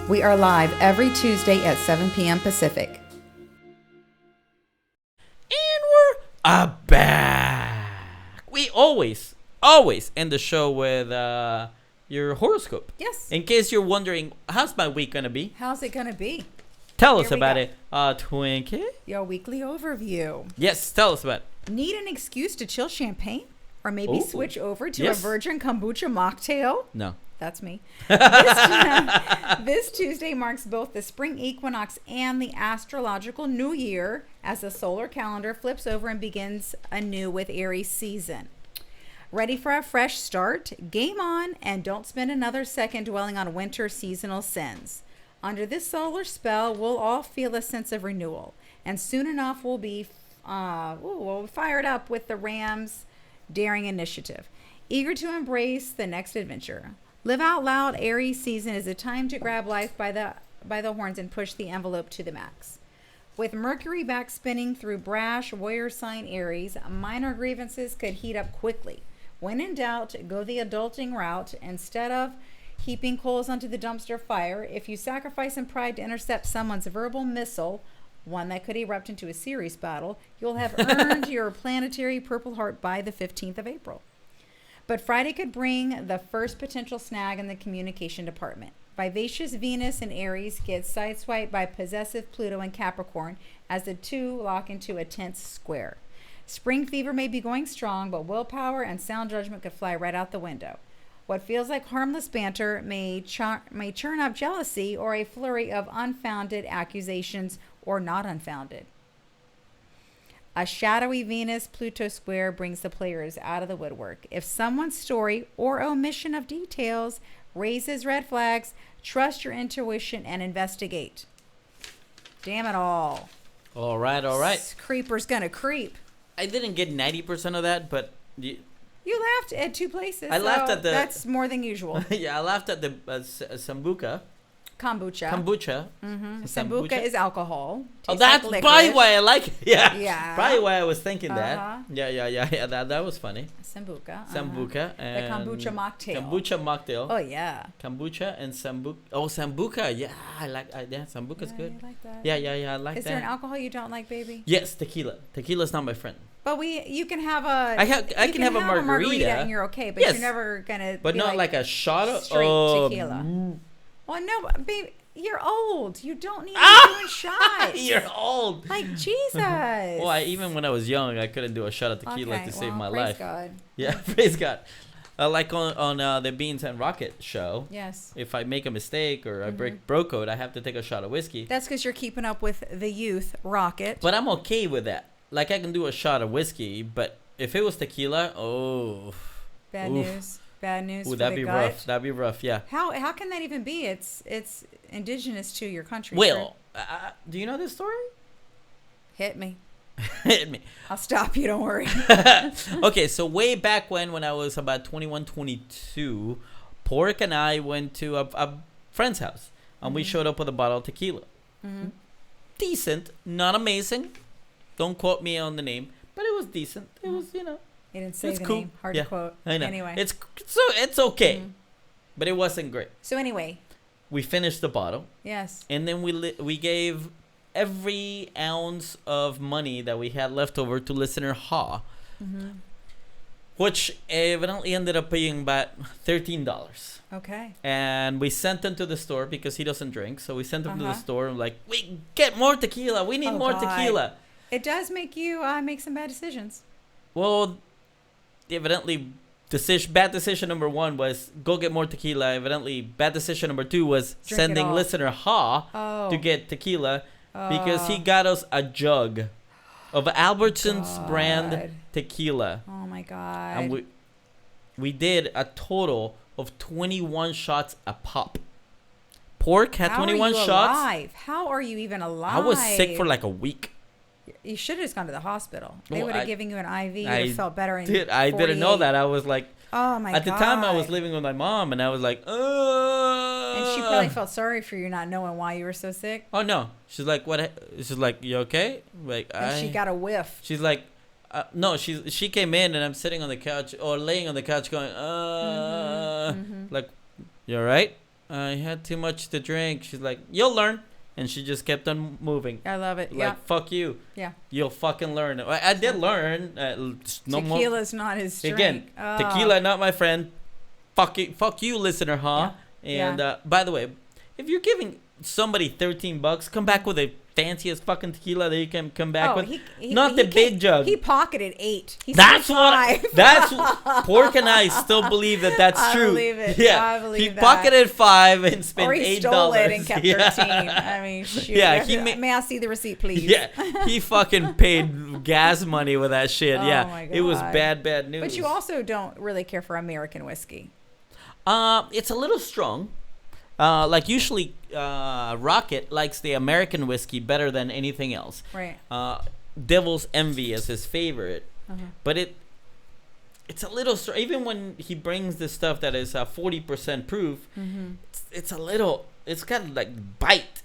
We are live every Tuesday at 7 p.m. Pacific. And we're back. We always end the show with your horoscope. Yes. In case you're wondering, how's my week going to be? How's it going to be? Tell us Here we about go. it. Twinkie? Your weekly overview. Yes, tell us about it. Need an excuse to chill champagne? Or maybe Ooh. switch over to Yes. a virgin kombucha mocktail? No. That's me. This Tuesday marks both the spring equinox and the astrological new year as the solar calendar flips over and begins anew with Aries season. Ready for a fresh start? Game on, and don't spend another second dwelling on winter seasonal sins. Under this solar spell, we'll all feel a sense of renewal, and soon enough we'll be fired up with the Rams' daring initiative, eager to embrace the next adventure. Live out loud. Aries season is a time to grab life by the horns and push the envelope to the max. With Mercury back spinning through brash warrior sign Aries, minor grievances could heat up quickly. When in doubt, go the adulting route. Instead of heaping coals onto the dumpster fire, if you sacrifice some pride to intercept someone's verbal missile, one that could erupt into a serious battle, you'll have earned your planetary Purple Heart by the 15th of April. But Friday could bring the first potential snag in the communication department. Vivacious Venus in Aries gets sideswiped by possessive Pluto in Capricorn as the two lock into a tense square. Spring fever may be going strong, but willpower and sound judgment could fly right out the window. What feels like harmless banter may churn up jealousy or a flurry of unfounded accusations or not unfounded. A shadowy Venus-Pluto square brings the players out of the woodwork. If someone's story or omission of details raises red flags, trust your intuition and investigate. Damn it all. All right. This creeper's gonna creep. I didn't get 90% of that, but You laughed at 2 places. I laughed so at the- That's more than usual. yeah, I laughed at the sambuca. Kombucha. Kombucha. Mm-hmm. Sambuca is alcohol. Oh, Tastes that's like probably licorice. why I like it. Yeah. Yeah. Probably why I was thinking Uh-huh. that. Yeah. That was funny. Sambuca. Sambuca and The kombucha mocktail. Kombucha mocktail. Oh yeah. Kombucha and sambuca. Oh, sambuca. Yeah, yeah, sambuca's good. You like that? Yeah, I like Is that. there an alcohol you don't like, baby? Yes, tequila. Tequila's not my friend. But you can have a. I can have a margarita. and you're okay, but Yes. you're never gonna. But be not like a shot of straight oh, tequila. Well, no, baby, you're old. You don't need to Ah! be doing shots. You're old. Like Jesus. Well, even when I was young, I couldn't do a shot of tequila Okay, to save well, my praise life. God. Yeah, praise God. Like on the Beans and Rocket show. Yes. If I make a mistake or I break bro code, I have to take a shot of whiskey. That's because you're keeping up with the youth Rocket. But I'm okay with that. Like, I can do a shot of whiskey, but if it was tequila, Bad oof. news. Bad news Ooh, for that'd the be gut. rough. That'd be rough, yeah. How can that even be? It's indigenous to your country. Well, do you know this story? Hit me. Hit me. I'll stop you. Don't worry. Okay, so way back when I was about 21, 22, Pork and I went to a friend's house, and we showed up with a bottle of tequila. Decent, not amazing. Don't quote me on the name, but it was decent. It was, He didn't say it's the cool. name. Hard Yeah, to quote. I know. Anyway. It's okay, but it wasn't great. So anyway. We finished the bottle, Yes. and then we gave every ounce of money that we had left over to listener Ha, which evidently ended up being about $13. Okay. And we sent him to the store because he doesn't drink. So we sent him to the store and like, we get more tequila. We need more God. tequila. It does make you make some bad decisions. Well, evidently, bad decision number 1 was go get more tequila. Evidently, bad decision number 2 was Drink it sending all. listener Ha to get tequila because he got us a jug of Albertsons brand tequila. Oh my God. And we did a total of 21 shots a pop. Pork had How 21 are you shots. alive? How are you even alive? I was sick for like a week. You should have just gone to the hospital. They Well, would have I- given you an IV. You would I have felt better. In I didn't know 48. that. I was like, Oh my God. at the time I was living with my mom, and I was like, And she probably felt sorry for you not knowing why you were so sick. Oh no. She's like, what? She's like, you okay? Like, And she got a whiff. She's like, no. She came in, and I'm sitting on the couch or laying on the couch, going, like, you all right? I had too much to drink. She's like, you'll learn. And she just kept on moving. I love it. Like, fuck you. Yeah. You'll fucking learn. I did learn. No more. Tequila's not his drink. Again, Oh. tequila, not my friend. Fuck you, listener, huh? Yeah. And by the way, if you're giving somebody $13, come back with a fanciest fucking tequila that you can come back with. Not the big jug. He pocketed 8. He That's said what. 5. That's Pork and I still believe that's I true. believe it. Yeah, I believe he that. pocketed 5 and spent Or he $8. stole it and kept 13. Yeah. I mean, shoot. Yeah, May I see the receipt, please? Yeah, he fucking paid gas money with that shit. Oh Yeah, my it was God. bad news. But you also don't really care for American whiskey. It's a little strong. Like usually, Rocket likes the American whiskey better than anything else. Right. Devil's Envy is his favorite, but it's a little strong. Even when he brings the stuff that is 40% proof, it's a little. It's got like bite.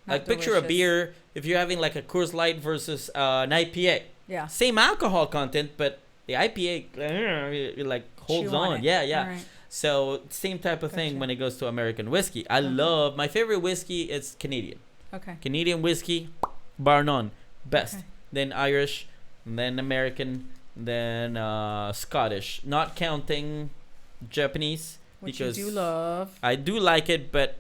Like picture a delicious. beer if you're having like a Coors Light versus an IPA. Yeah. Same alcohol content, but the IPA it like holds Chew on on. it. Yeah. All right. So same type of thing Gotcha. when it goes to American whiskey. I love my favorite whiskey. It's Canadian. Okay. Canadian whiskey, bar none, best. Okay. Then Irish, then American, then Scottish. Not counting Japanese Which because you do love. I do like it, but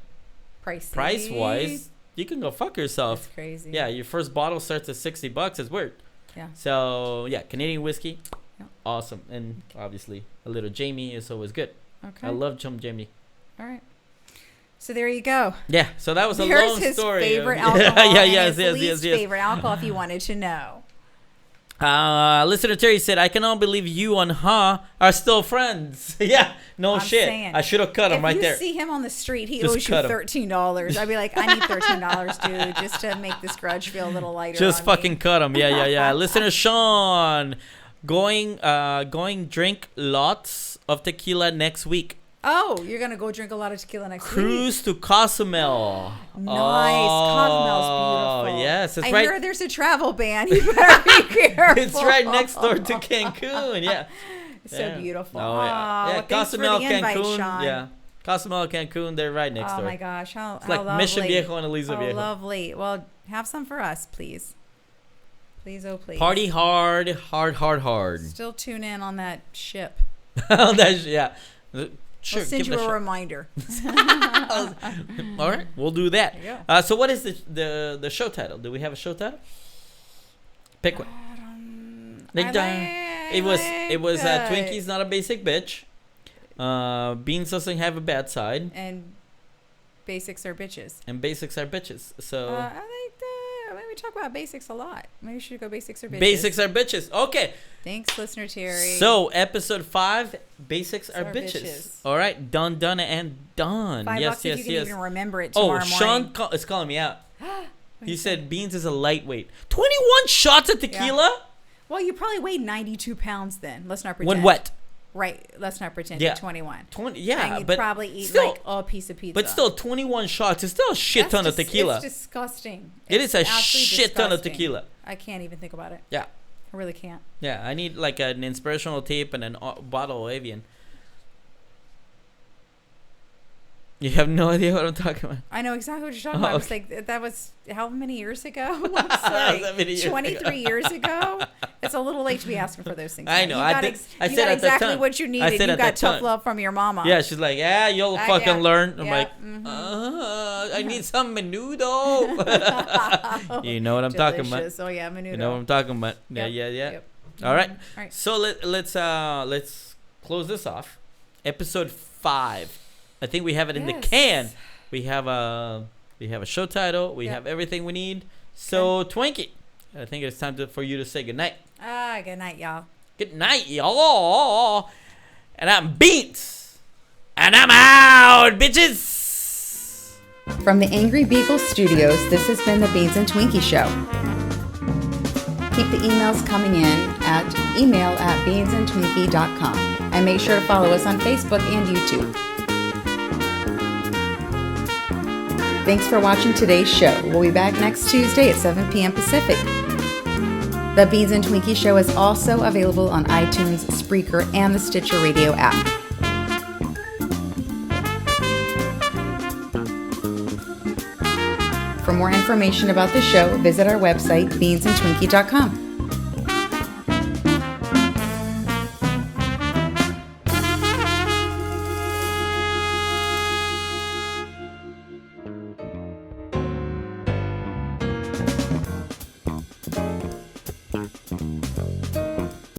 Pricey. price wise, you can go fuck yourself. That's crazy. Yeah, your first bottle starts at $60. It's weird. Yeah. So yeah, Canadian whiskey, Yeah. awesome, and obviously a little Jamie is always good. Okay. I love some Jamie. All right. So there you go. Yeah, so that was a There's long his story. favorite of- alcohol yeah, and yes, his yes, least yes. favorite alcohol if you wanted to know. Listener Terry said, I cannot believe you and Ha are still friends. Yeah, no I'm shit. saying, I should have cut him If right you there. see him on the street, he Just owes you cut him. $13. I'd be like, I need $13, dude, just to make this grudge feel a little lighter. Just on fucking me. cut him. Yeah. Listener Sean, going drink lots of tequila next week. Oh, you're gonna go drink a lot of tequila next week. Cruise to Cozumel. Nice. Cozumel's beautiful. Yes, it's I right. hear there's a travel ban. You better be careful. It's right next door to Cancun. Yeah. It's so beautiful. Oh, yeah. Aw, Yeah, well, thanks for Cozumel, the invite, Cancun. Sean. Yeah. Cozumel, Cancun, they're right next Oh door. my gosh, how It's like lovely. Mission Viejo and Aliso Viejo. Lovely. Well, have some for us, please. Please, oh please. Party hard. Still tune in on that ship. Yeah. Sure, I'll send give you it a shot. reminder. All right, we'll do that. There you go. So what is the show title? Do we have a show title? Pick one. It was that. Twinkie's not a basic bitch. Beans doesn't have a bad side. And basics are bitches. And basics are bitches. So I think maybe we talk about basics a lot. Maybe we should go basics are bitches. basics are bitches. Okay. Thanks, listener Terry. So episode 5, basics are bitches. All right, done, and done. $5 yes, if yes, you yes. can even remember it tomorrow morning. Sean is calling me out. He said Beans is a lightweight. 21 shots of tequila. Well, you probably weighed 92 pounds then. Let's not pretend. When wet. Right. Let's not pretend Yeah. you're 21. 20. Yeah, and you'd but probably eat still, like a piece of pizza. But still, 21 shots is still a shit ton of tequila. It's disgusting. It is a absolutely shit ton of disgusting. tequila. I can't even think about it. Yeah. I really can't. Yeah, I need like an inspirational tape and a bottle of Avian. You have no idea what I'm talking about. I know exactly what you're talking about. I was like, that was how many years ago? I'm sorry. 23 years ago? It's a little late to be asking for those things. I know. You I got said at the exactly time. what you I needed. said You at got that tough time. love from your mama. Yeah, she's like, yeah, you'll fucking yeah. learn. I'm Yeah, like, I need some menudo. You know what I'm talking about. Delicious. Oh yeah, menudo. You know what I'm talking about. Yep. Yeah. Yep. All right. All right. So let's close this off. Episode 5. I think we have it in the can. We have a show title. We have everything we need. So Twinkie, I think it's time for you to say goodnight. Good night, y'all. Good night, y'all. And I'm Beats. And I'm out, bitches. From the Angry Beagle Studios, this has been the Beans and Twinkie Show. Keep the emails coming in at email@beansandtwinkie.com. And make sure to follow us on Facebook and YouTube. Thanks for watching today's show. We'll be back next Tuesday at 7 p.m. Pacific. The Beans and Twinkie Show is also available on iTunes, Spreaker, and the Stitcher Radio app. For more information about the show, visit our website, beansandtwinkie.com.